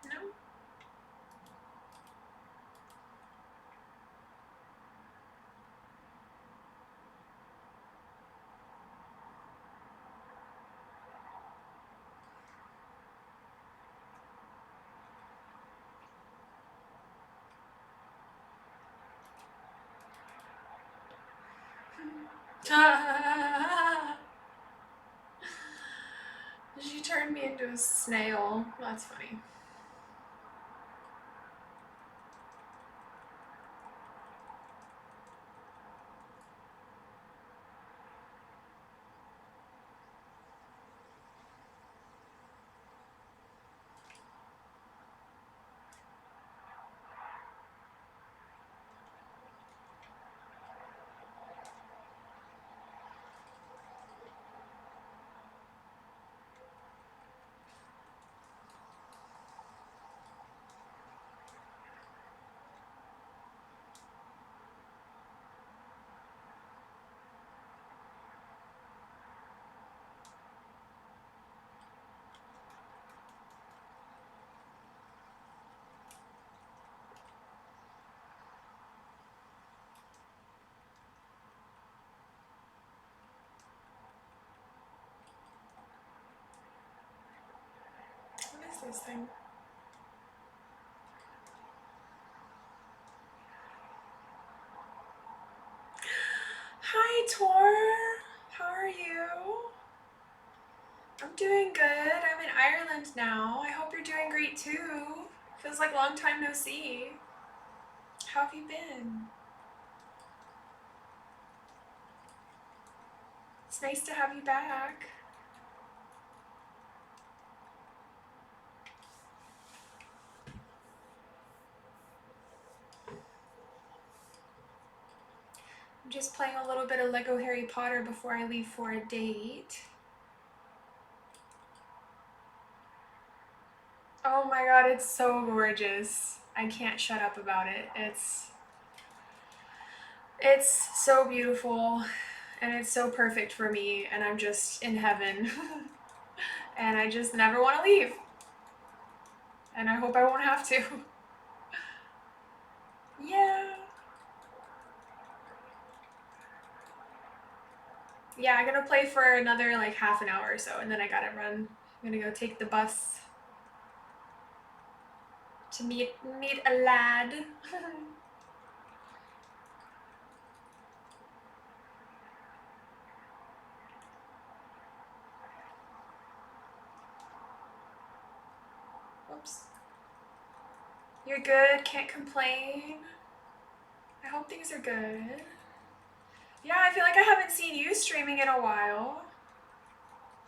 Speaker 1: No? She turned me into a snail. That's funny. this thing? Hi, Tor. How are you? I'm doing good. I'm in Ireland now. I hope you're doing great too. Feels like a long time no see. How have you been? It's nice to have you back. I'm just playing a little bit of Lego Harry Potter before I leave for a date. Oh my god, it's so gorgeous. I can't shut up about it. It's so beautiful and it's so perfect for me and I'm just in heaven. And I just never want to leave. And I hope I won't have to. Yeah. Yeah, I'm gonna play for another like half an hour or so and then I gotta run. I'm gonna go take the bus to meet a lad. Whoops. You're good, can't complain. I hope things are good. Yeah, I feel like I haven't seen you streaming in a while.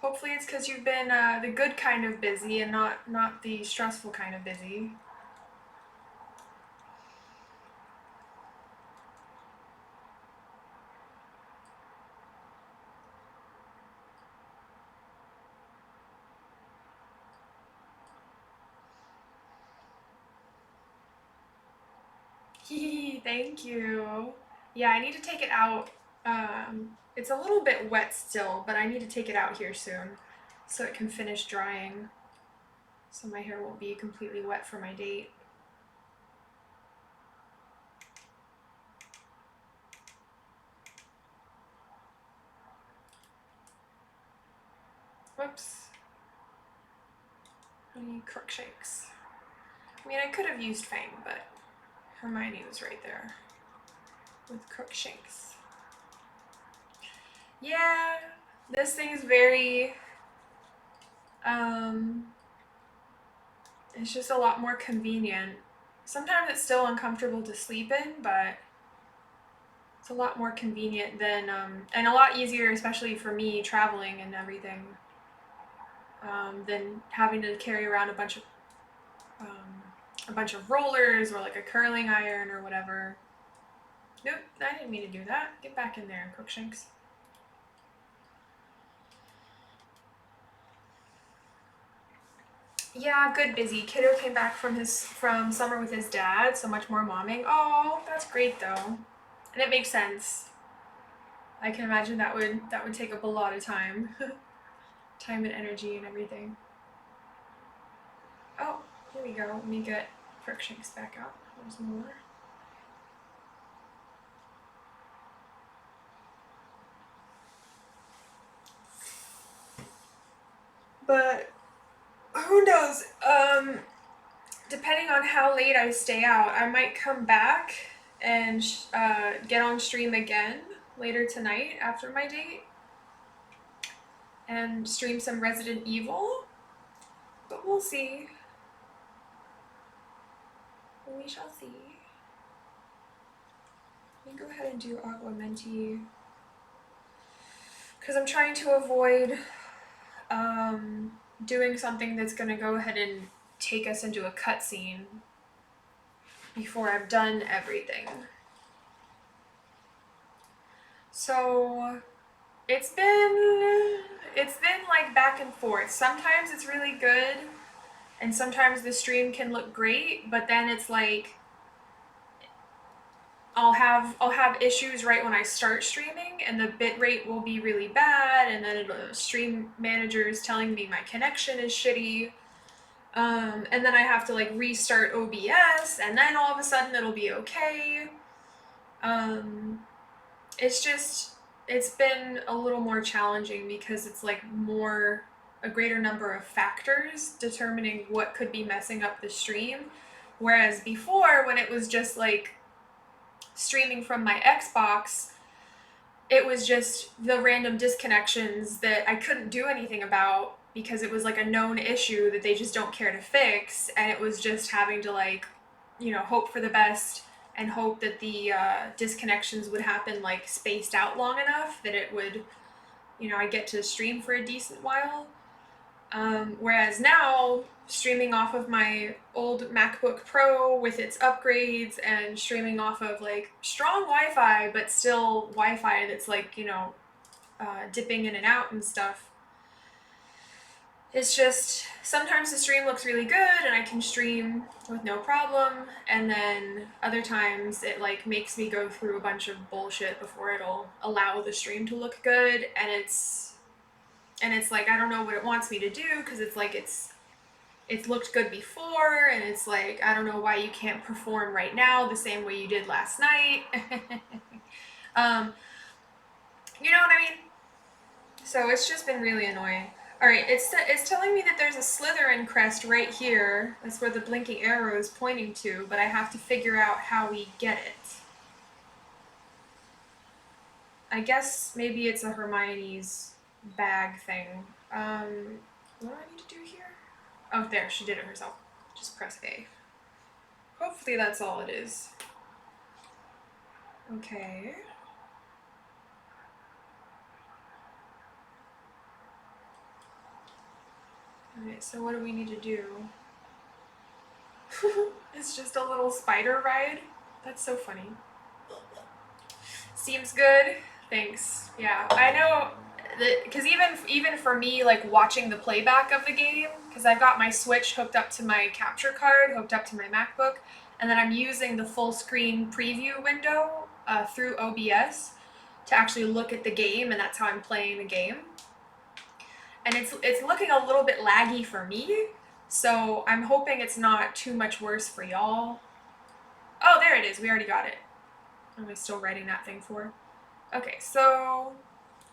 Speaker 1: Hopefully it's because you've been the good kind of busy and not the stressful kind of busy. Thank you. Yeah, I need to take it out. It's a little bit wet still, but I need to take it out here soon so it can finish drying. So my hair won't be completely wet for my date. Whoops. I need Crookshanks. I mean, I could have used Fang, but Hermione was right there with Crookshanks. Yeah, this thing is very, it's just a lot more convenient. Sometimes it's still uncomfortable to sleep in, but it's a lot more convenient than, and a lot easier, especially for me traveling and everything, than having to carry around a bunch of rollers or like a curling iron or whatever. Nope, I didn't mean to do that. Get back in there, Crookshanks. Yeah, good busy. Kiddo came back from summer with his dad, so much more momming. Oh, that's great though. And it makes sense. I can imagine that would take up a lot of time. Time and energy and everything. Oh, here we go. Let me get Crookshanks back out. There's more. But who knows? Depending on how late I stay out, I might come back and get on stream again later tonight after my date and stream some Resident Evil. But we'll see. We shall see. Let me go ahead and do Aguamenti because I'm trying to avoid doing something that's going to go ahead and take us into a cutscene before I've done everything. So it's been like back and forth. Sometimes it's really good and sometimes the stream can look great, but then it's like I'll have issues right when I start streaming and the bit rate will be really bad and then the stream manager is telling me my connection is shitty. And then I have to like restart OBS and then all of a sudden it'll be okay. It's been a little more challenging because it's like more a greater number of factors determining what could be messing up the stream. Whereas before, when it was just like streaming from my Xbox, it was just the random disconnections that I couldn't do anything about because it was like a known issue that they just don't care to fix, and it was just having to like, hope for the best and hope that the disconnections would happen like spaced out long enough that it would, I get to stream for a decent while. Whereas now, streaming off of my old MacBook Pro with its upgrades and streaming off of like strong Wi-Fi, but still Wi-Fi that's like, dipping in and out and stuff. It's just, sometimes the stream looks really good and I can stream with no problem, and then other times it like makes me go through a bunch of bullshit before it'll allow the stream to look good, and it's like I don't know what it wants me to do, because it's like it's looked good before, and it's like I don't know why you can't perform right now the same way you did last night. You know what I mean? So it's just been really annoying. Alright, it's telling me that there's a Slytherin crest right here. That's where the blinking arrow is pointing to, but I have to figure out how we get it. I guess maybe it's a Hermione's bag thing. What do I need to do here? Oh, there, she did it herself. Just press A. Hopefully that's all it is. Okay. Alright, so what do we need to do? It's just a little spider ride? That's so funny. Seems good. Thanks. Yeah, I know, because even for me, like watching the playback of the game, because I've got my Switch hooked up to my capture card, hooked up to my MacBook, and then I'm using the full screen preview window through OBS to actually look at the game, and that's how I'm playing the game. And it's looking a little bit laggy for me, so I'm hoping it's not too much worse for y'all. Oh, there it is. We already got it. Am I still writing that thing for? Okay, so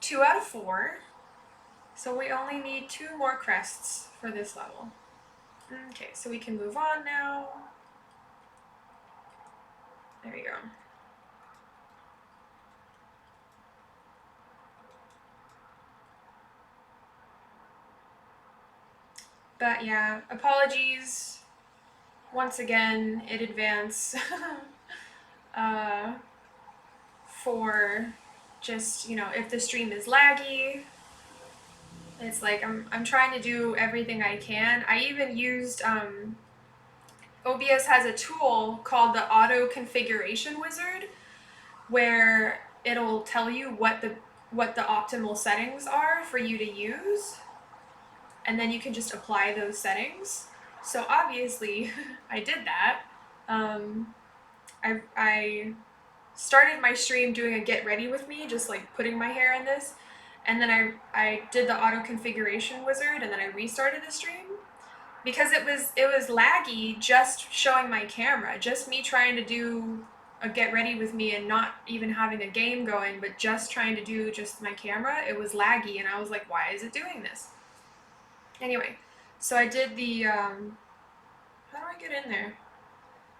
Speaker 1: 2 out of 4. So we only need 2 more crests for this level. Okay, so we can move on now. There we go. But yeah, apologies once again in advance for just, if the stream is laggy. It's like I'm trying to do everything I can. I even used OBS has a tool called the auto configuration wizard, where it'll tell you what the optimal settings are for you to use, and then you can just apply those settings. So obviously I did that. I started my stream doing a get ready with me, just like putting my hair in this, and then I did the auto configuration wizard, and then I restarted the stream because it was laggy just showing my camera, just me trying to do a get ready with me and not even having a game going, but just trying to do just my camera. It was laggy, and I was like, why is it doing this? Anyway, so I did the how do I get in there?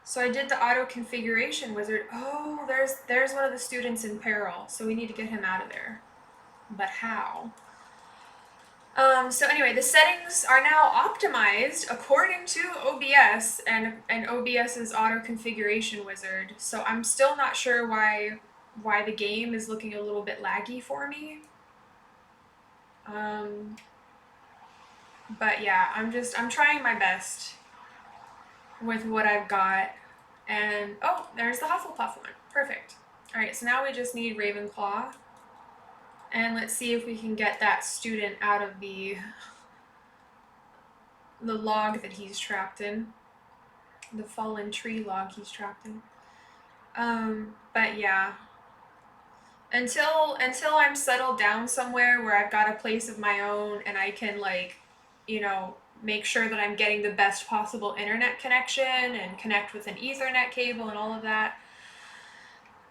Speaker 1: So I did the auto configuration wizard. Oh, there's one of the students in peril, so we need to get him out of there. But how? So anyway, the settings are now optimized according to OBS and OBS's auto configuration wizard. So I'm still not sure why the game is looking a little bit laggy for me. But yeah, I'm trying my best with what I've got. And oh, there's the Hufflepuff one. Perfect. All right, so now we just need Ravenclaw. And let's see if we can get that student out of the log that he's trapped in. The fallen tree log he's trapped in. But yeah. Until I'm settled down somewhere where I've got a place of my own and I can like, make sure that I'm getting the best possible internet connection and connect with an Ethernet cable and all of that.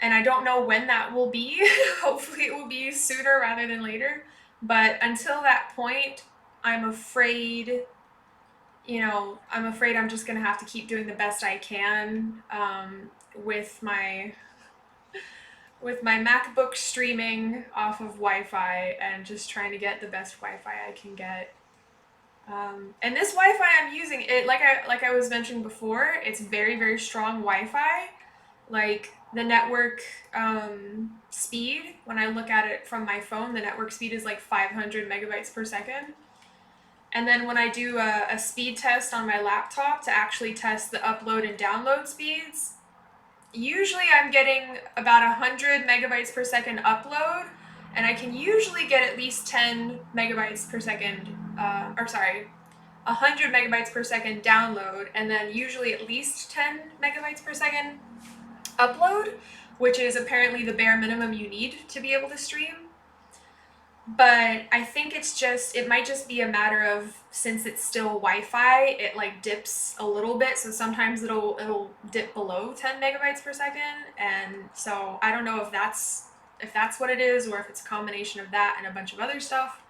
Speaker 1: And I don't know when that will be. Hopefully it will be sooner rather than later. But until that point, I'm afraid, I'm afraid I'm just gonna have to keep doing the best I can with my MacBook streaming off of Wi-Fi and just trying to get the best Wi-Fi I can get. And this Wi-Fi I'm using, it like I was mentioning before, it's very, very strong Wi-Fi. Like the network speed, when I look at it from my phone, the network speed is like 500 megabytes per second. And then when I do a speed test on my laptop to actually test the upload and download speeds, usually I'm getting about 100 megabytes per second upload, and I can usually get at least 10 megabytes per second, 100 megabytes per second download, and then usually at least 10 megabytes per second upload, which is apparently the bare minimum you need to be able to stream. But I think it might just be a matter of, since it's still Wi-Fi, it like dips a little bit, so sometimes it'll dip below 10 megabytes per second, and so I don't know if that's what it is, or if it's a combination of that and a bunch of other stuff.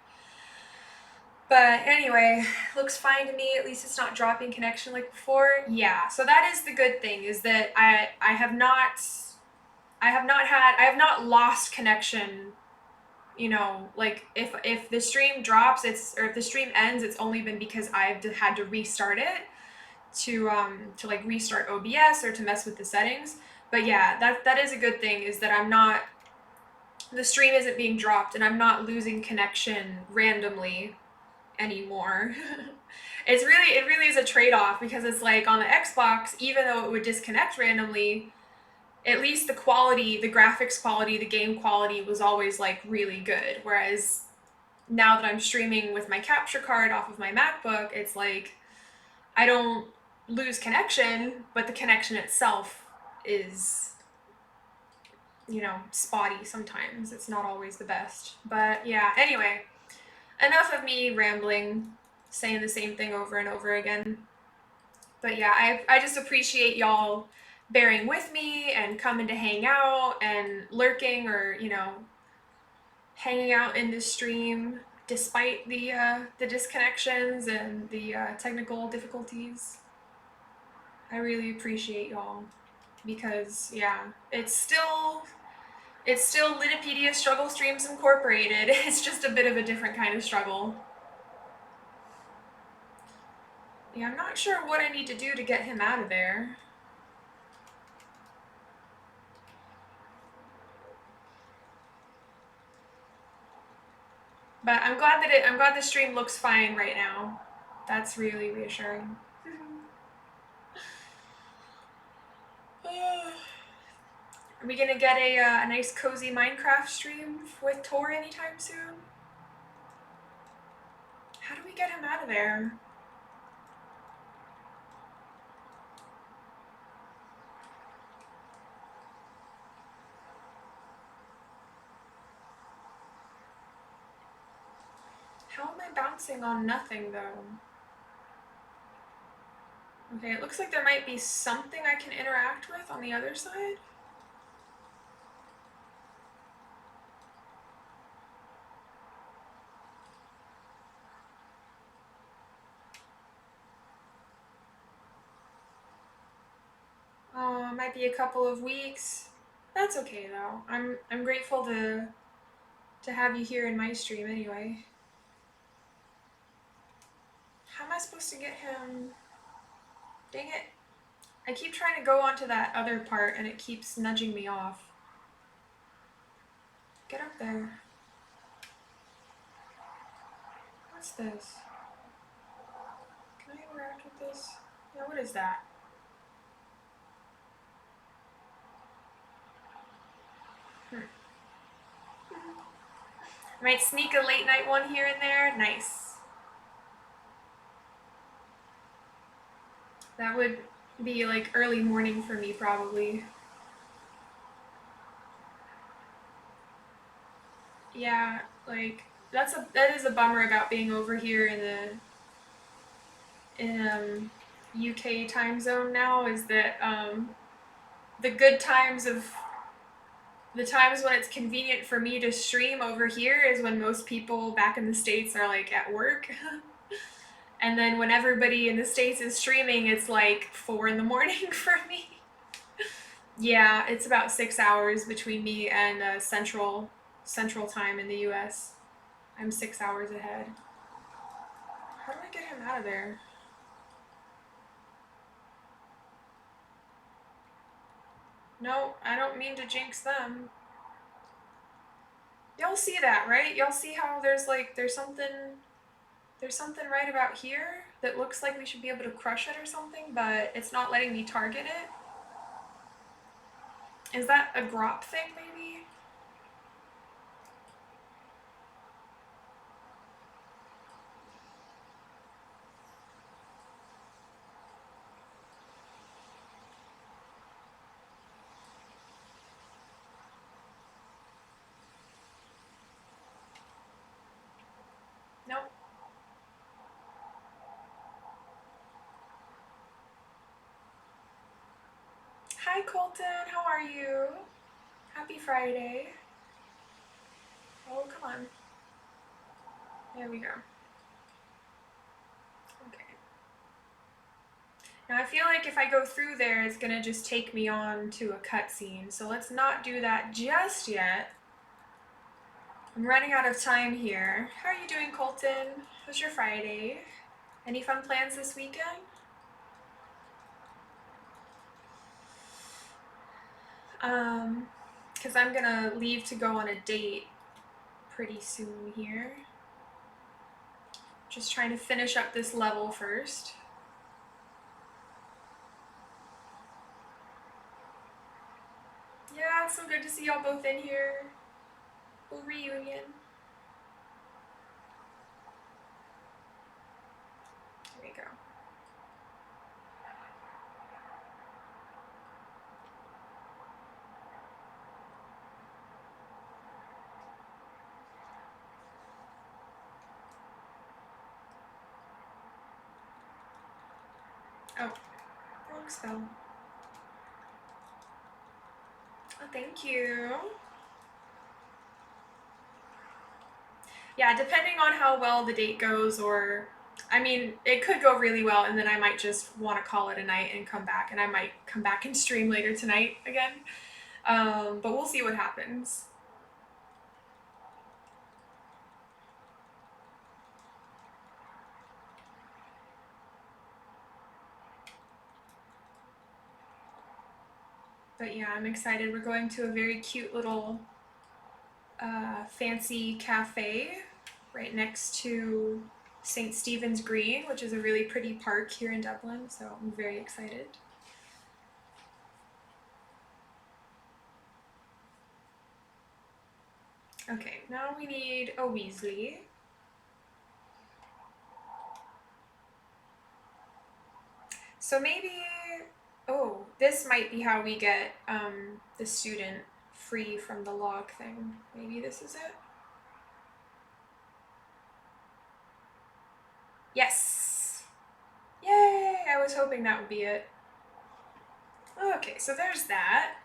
Speaker 1: But anyway, looks fine to me. At least it's not dropping connection like before. Yeah, so that is the good thing, is that I have not lost connection. Like if the stream drops, or if the stream ends, it's only been because I've had to restart it to like restart OBS or to mess with the settings. But yeah, that is a good thing, is that the stream isn't being dropped and I'm not losing connection randomly anymore. It really is a trade-off, because it's like on the Xbox, even though it would disconnect randomly, at least the quality, the graphics quality, the game quality was always like really good. Whereas now that I'm streaming with my capture card off of my MacBook, it's like I don't lose connection, but the connection itself is, spotty sometimes. It's not always the best. But yeah, anyway, enough of me rambling, saying the same thing over and over again. But yeah, I just appreciate y'all bearing with me and coming to hang out and lurking, or hanging out in the stream despite the disconnections and the technical difficulties. I really appreciate y'all, because yeah, it's still Lidopedia Struggle Streams Incorporated. It's just a bit of a different kind of struggle. Yeah, I'm not sure what I need to do to get him out of there. But I'm glad the stream looks fine right now. That's really reassuring. Are we gonna get a nice cozy Minecraft stream with Tor anytime soon? How do we get him out of there? How am I bouncing on nothing though? Okay, it looks like there might be something I can interact with on the other side. Oh, it might be a couple of weeks. That's okay though. I'm grateful to have you here in my stream anyway. How am I supposed to get him? Dang it. I keep trying to go onto that other part and it keeps nudging me off. Get up there. What's this? Can I interact with this? Yeah, what is that? Might sneak a late night one here and there. Nice. That would be like early morning for me probably. Yeah, like that is a bummer about being over here in UK time zone now, is that the good times of The times when it's convenient for me to stream over here is when most people back in the States are like at work. And then when everybody in the States is streaming, it's like 4 in the morning for me. Yeah, it's about 6 hours between me and Central Time in the US. I'm 6 hours ahead. How do I get him out of there? No, I don't mean to jinx them. Y'all see that, right? Y'all see how there's something right about here that looks like we should be able to crush it or something, but it's not letting me target it. Is that a grop thing, maybe? Nope. Hi, Colton. How are you? Happy Friday. Oh, come on. There we go. Okay. Now I feel like if I go through there, it's gonna just take me on to a cutscene. So let's not do that just yet. I'm running out of time here. How are you doing, Colton? How's your Friday? Any fun plans this weekend? Because I'm gonna leave to go on a date pretty soon here. Just trying to finish up this level first. Yeah, it's so good to see y'all both in here. Little reunion. There we go. Oh, wrong spell. Oh, thank you. Yeah, depending on how well the date goes, or I mean, it could go really well, and then I might just want to call it a night and come back, and I might come back and stream later tonight again. But we'll see what happens. But yeah, I'm excited. We're going to a very cute little fancy cafe right next to St. Stephen's Green, which is a really pretty park here in Dublin, so I'm very excited. Okay, now we need a Weasley. So maybe, oh, this might be how we get the student free from the log thing. Maybe this is it? Yes! Yay! I was hoping that would be it. Okay, so there's that.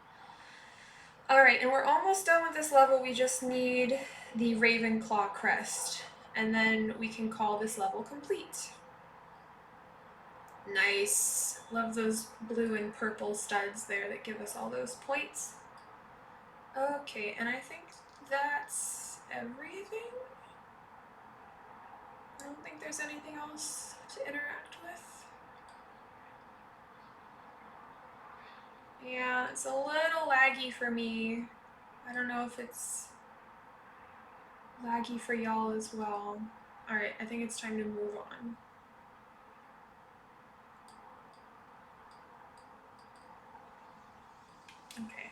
Speaker 1: Alright, and we're almost done with this level. We just need the Ravenclaw crest, and then we can call this level complete. Nice. Love those blue and purple studs there that give us all those points. Okay, and I think that's everything. I don't think there's anything else to interact with. Yeah, it's a little laggy for me. I don't know if it's laggy for y'all as well. Alright, I think it's time to move on. Okay.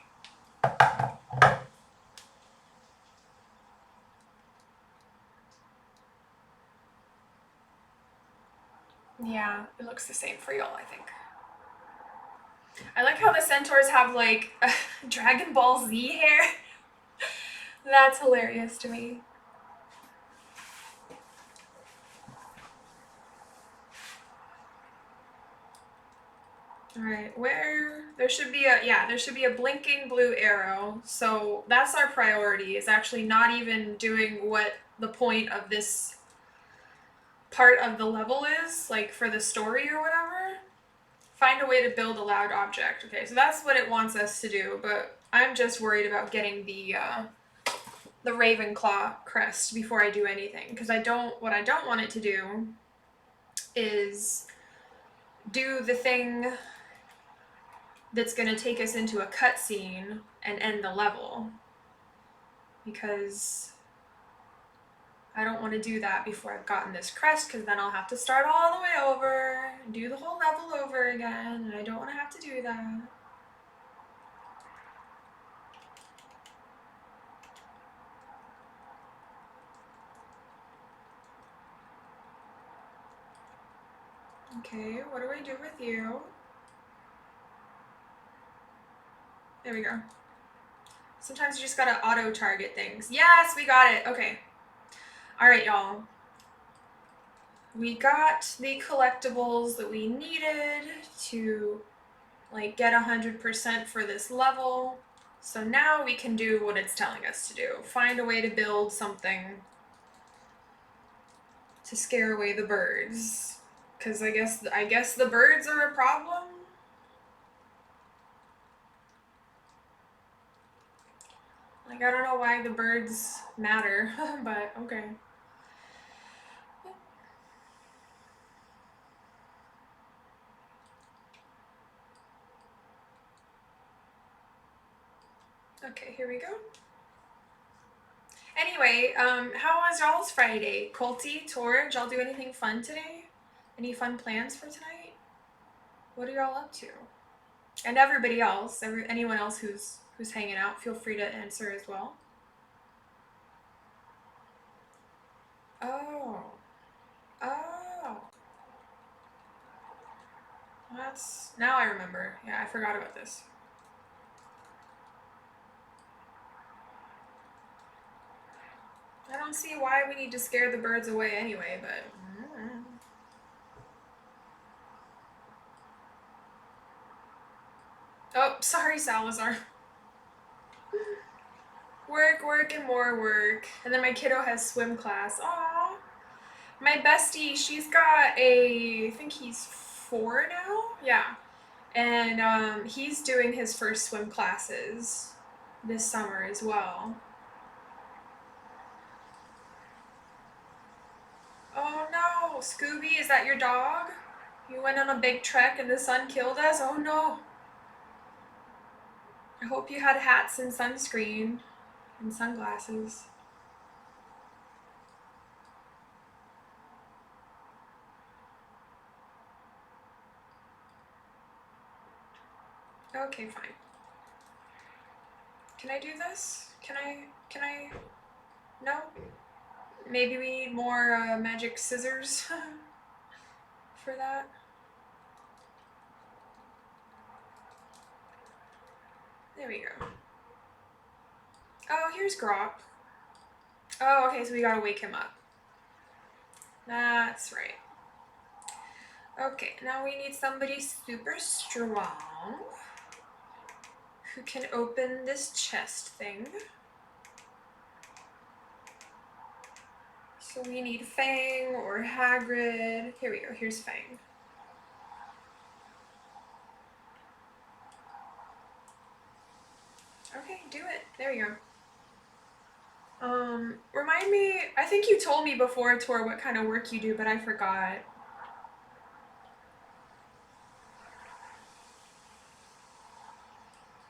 Speaker 1: Yeah, it looks the same for y'all, I think. I like how the centaurs have like Dragon Ball Z hair. That's hilarious to me. All right, where there should be a blinking blue arrow. So that's our priority, is actually not even doing what the point of this part of the level is, like for the story or whatever. Find a way to build a loud object. Okay, so that's what it wants us to do, but I'm just worried about getting the Ravenclaw crest before I do anything, because what I don't want it to do is do the thing that's going to take us into a cutscene and end the level, because I don't want to do that before I've gotten this crest, because then I'll have to start all the way over and do the whole level over again, and I don't want to have to do that. Okay, what do I do with you? There we go. Sometimes you just gotta auto-target things. Yes, we got it. Okay. Alright, y'all. We got the collectibles that we needed to, like, get 100% for this level. So now we can do what it's telling us to do. Find a way to build something to scare away the birds. Because I guess the birds are a problem? Like, I don't know why the birds matter, but okay. Okay, here we go. Anyway, how was y'all's Friday? Colty, Torge, y'all do anything fun today? Any fun plans for tonight? What are y'all up to? And everybody else, anyone else who's hanging out, feel free to answer as well. Oh. Oh. Now I remember. Yeah, I forgot about this. I don't see why we need to scare the birds away anyway, but... Oh, sorry, Salazar. Work, and more work. And then my kiddo has swim class. Aww. My bestie, she's got I think he's 4 now? Yeah. And he's doing his first swim classes this summer as well. Oh no, Scooby, is that your dog? You went on a big trek and the sun killed us? Oh no. I hope you had hats and sunscreen and sunglasses. Okay, fine. Can I do this? Can I? No? Maybe we need more magic scissors for that. There we go. Oh, here's Grop. Oh, okay, so we gotta wake him up. That's right. Okay, now we need somebody super strong who can open this chest thing. So we need Fang or Hagrid. Here we go, here's Fang. Okay, do it. There we go. Remind me, I think you told me before, Tor, what kind of work you do, but I forgot.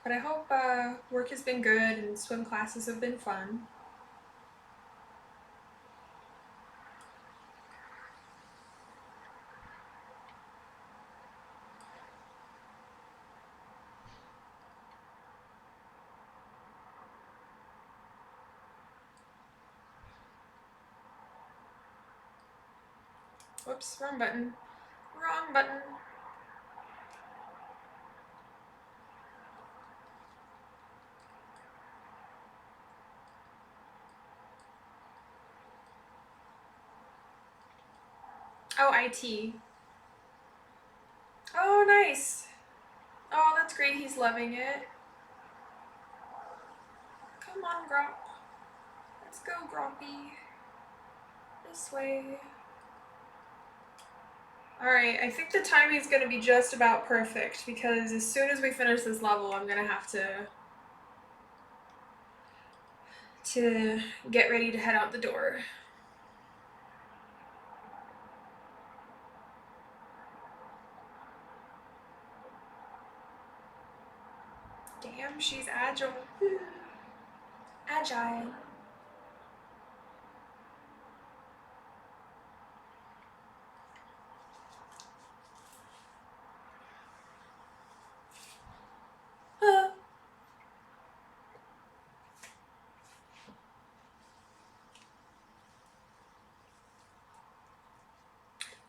Speaker 1: But I hope work has been good and swim classes have been fun. Whoops, wrong button. Wrong button. Oh, IT. Oh, nice. great. He's loving it. Come on, Grop. Let's go, Groppy. This way. Alright, I think the timing is going to be just about perfect because as soon as we finish this level, I'm going to have to get ready to head out the door. Damn, she's agile. Agile.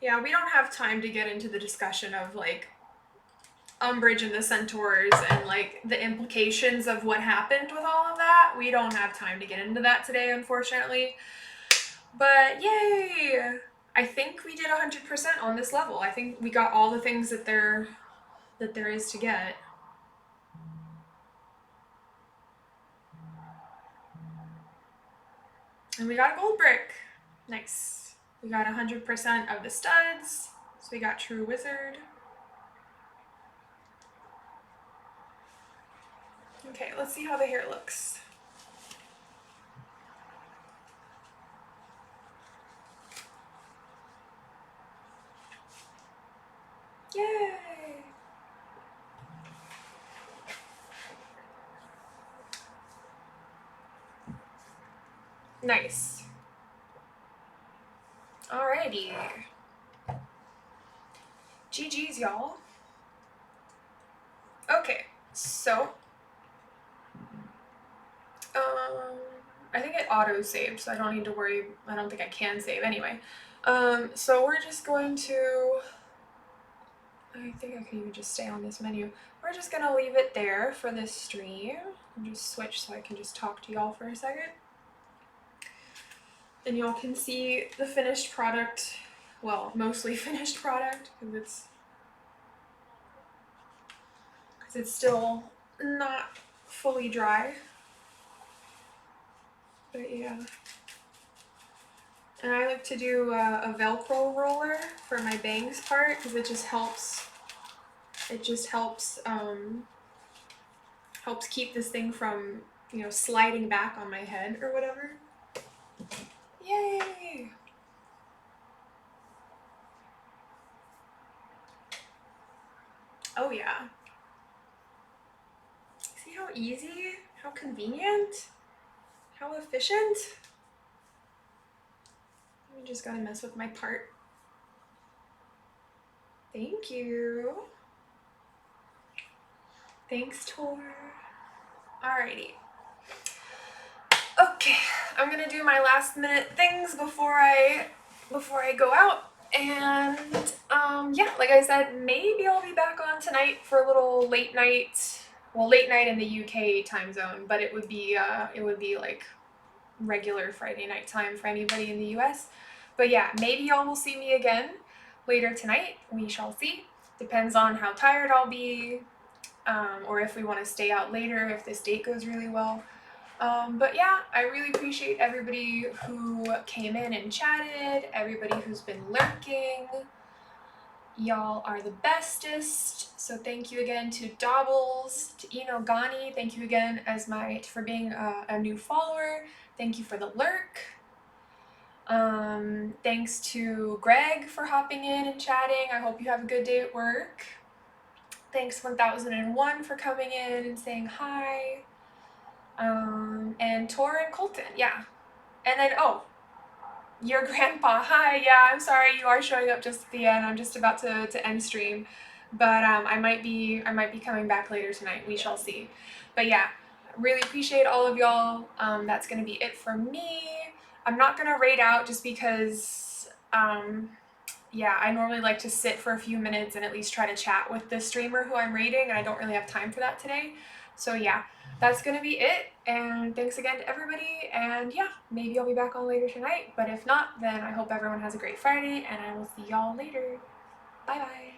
Speaker 1: Yeah, we don't have time to get into the discussion of like Umbridge and the Centaurs and like the implications of what happened with all of that. We don't have time to get into that today, unfortunately. But yay! I think we did 100% on this level. I think we got all the things that there is to get. And we got a gold brick. Nice. We got 100% of the studs. So we got True Wizard. Okay, let's see how the hair looks. Yay! Nice. Alrighty. GG's, y'all. Okay, so I think it auto saved, so I don't need to worry. I don't think I can save anyway. So we're just going to, I think I can even just stay on this menu. We're just gonna leave it there for this stream and just switch so I can just talk to y'all for a second. And y'all can see the finished product, well, mostly finished product, because it's still not fully dry. But yeah. And I like to do a Velcro roller for my bangs part because it just helps helps keep this thing from, you know, sliding back on my head or whatever. Yay! Oh yeah. See how easy, how convenient, how efficient? I just gotta mess with my part. Thank you. Thanks, Tor. Alrighty. Okay, I'm gonna do my last minute things before I go out. And yeah, like I said, maybe I'll be back on tonight for a little late night. Well, late night in the UK time zone, but it would be like regular Friday night time for anybody in the US. But yeah, maybe y'all will see me again later tonight. We shall see. Depends on how tired I'll be, or if we want to stay out later if this date goes really well. But yeah, I really appreciate everybody who came in and chatted, everybody who's been lurking. Y'all are the bestest. So thank you again to Dobbles, to Inogani. Thank you again for being a new follower. Thank you for the lurk. Thanks to Greg for hopping in and chatting. I hope you have a good day at work. Thanks 1001 for coming in and saying hi. And Tor and Colton, yeah. And then, oh, your grandpa, hi, yeah, I'm sorry, you are showing up just at the end. I'm just about to end stream. But I might be coming back later tonight. We shall see. But yeah, really appreciate all of y'all. That's gonna be it for me. I'm not gonna raid out just because yeah, I normally like to sit for a few minutes and at least try to chat with the streamer who I'm raiding, and I don't really have time for that today. So yeah, that's gonna be it, and thanks again to everybody, and yeah, maybe I'll be back on later tonight, but if not, then I hope everyone has a great Friday, and I will see y'all later. Bye bye.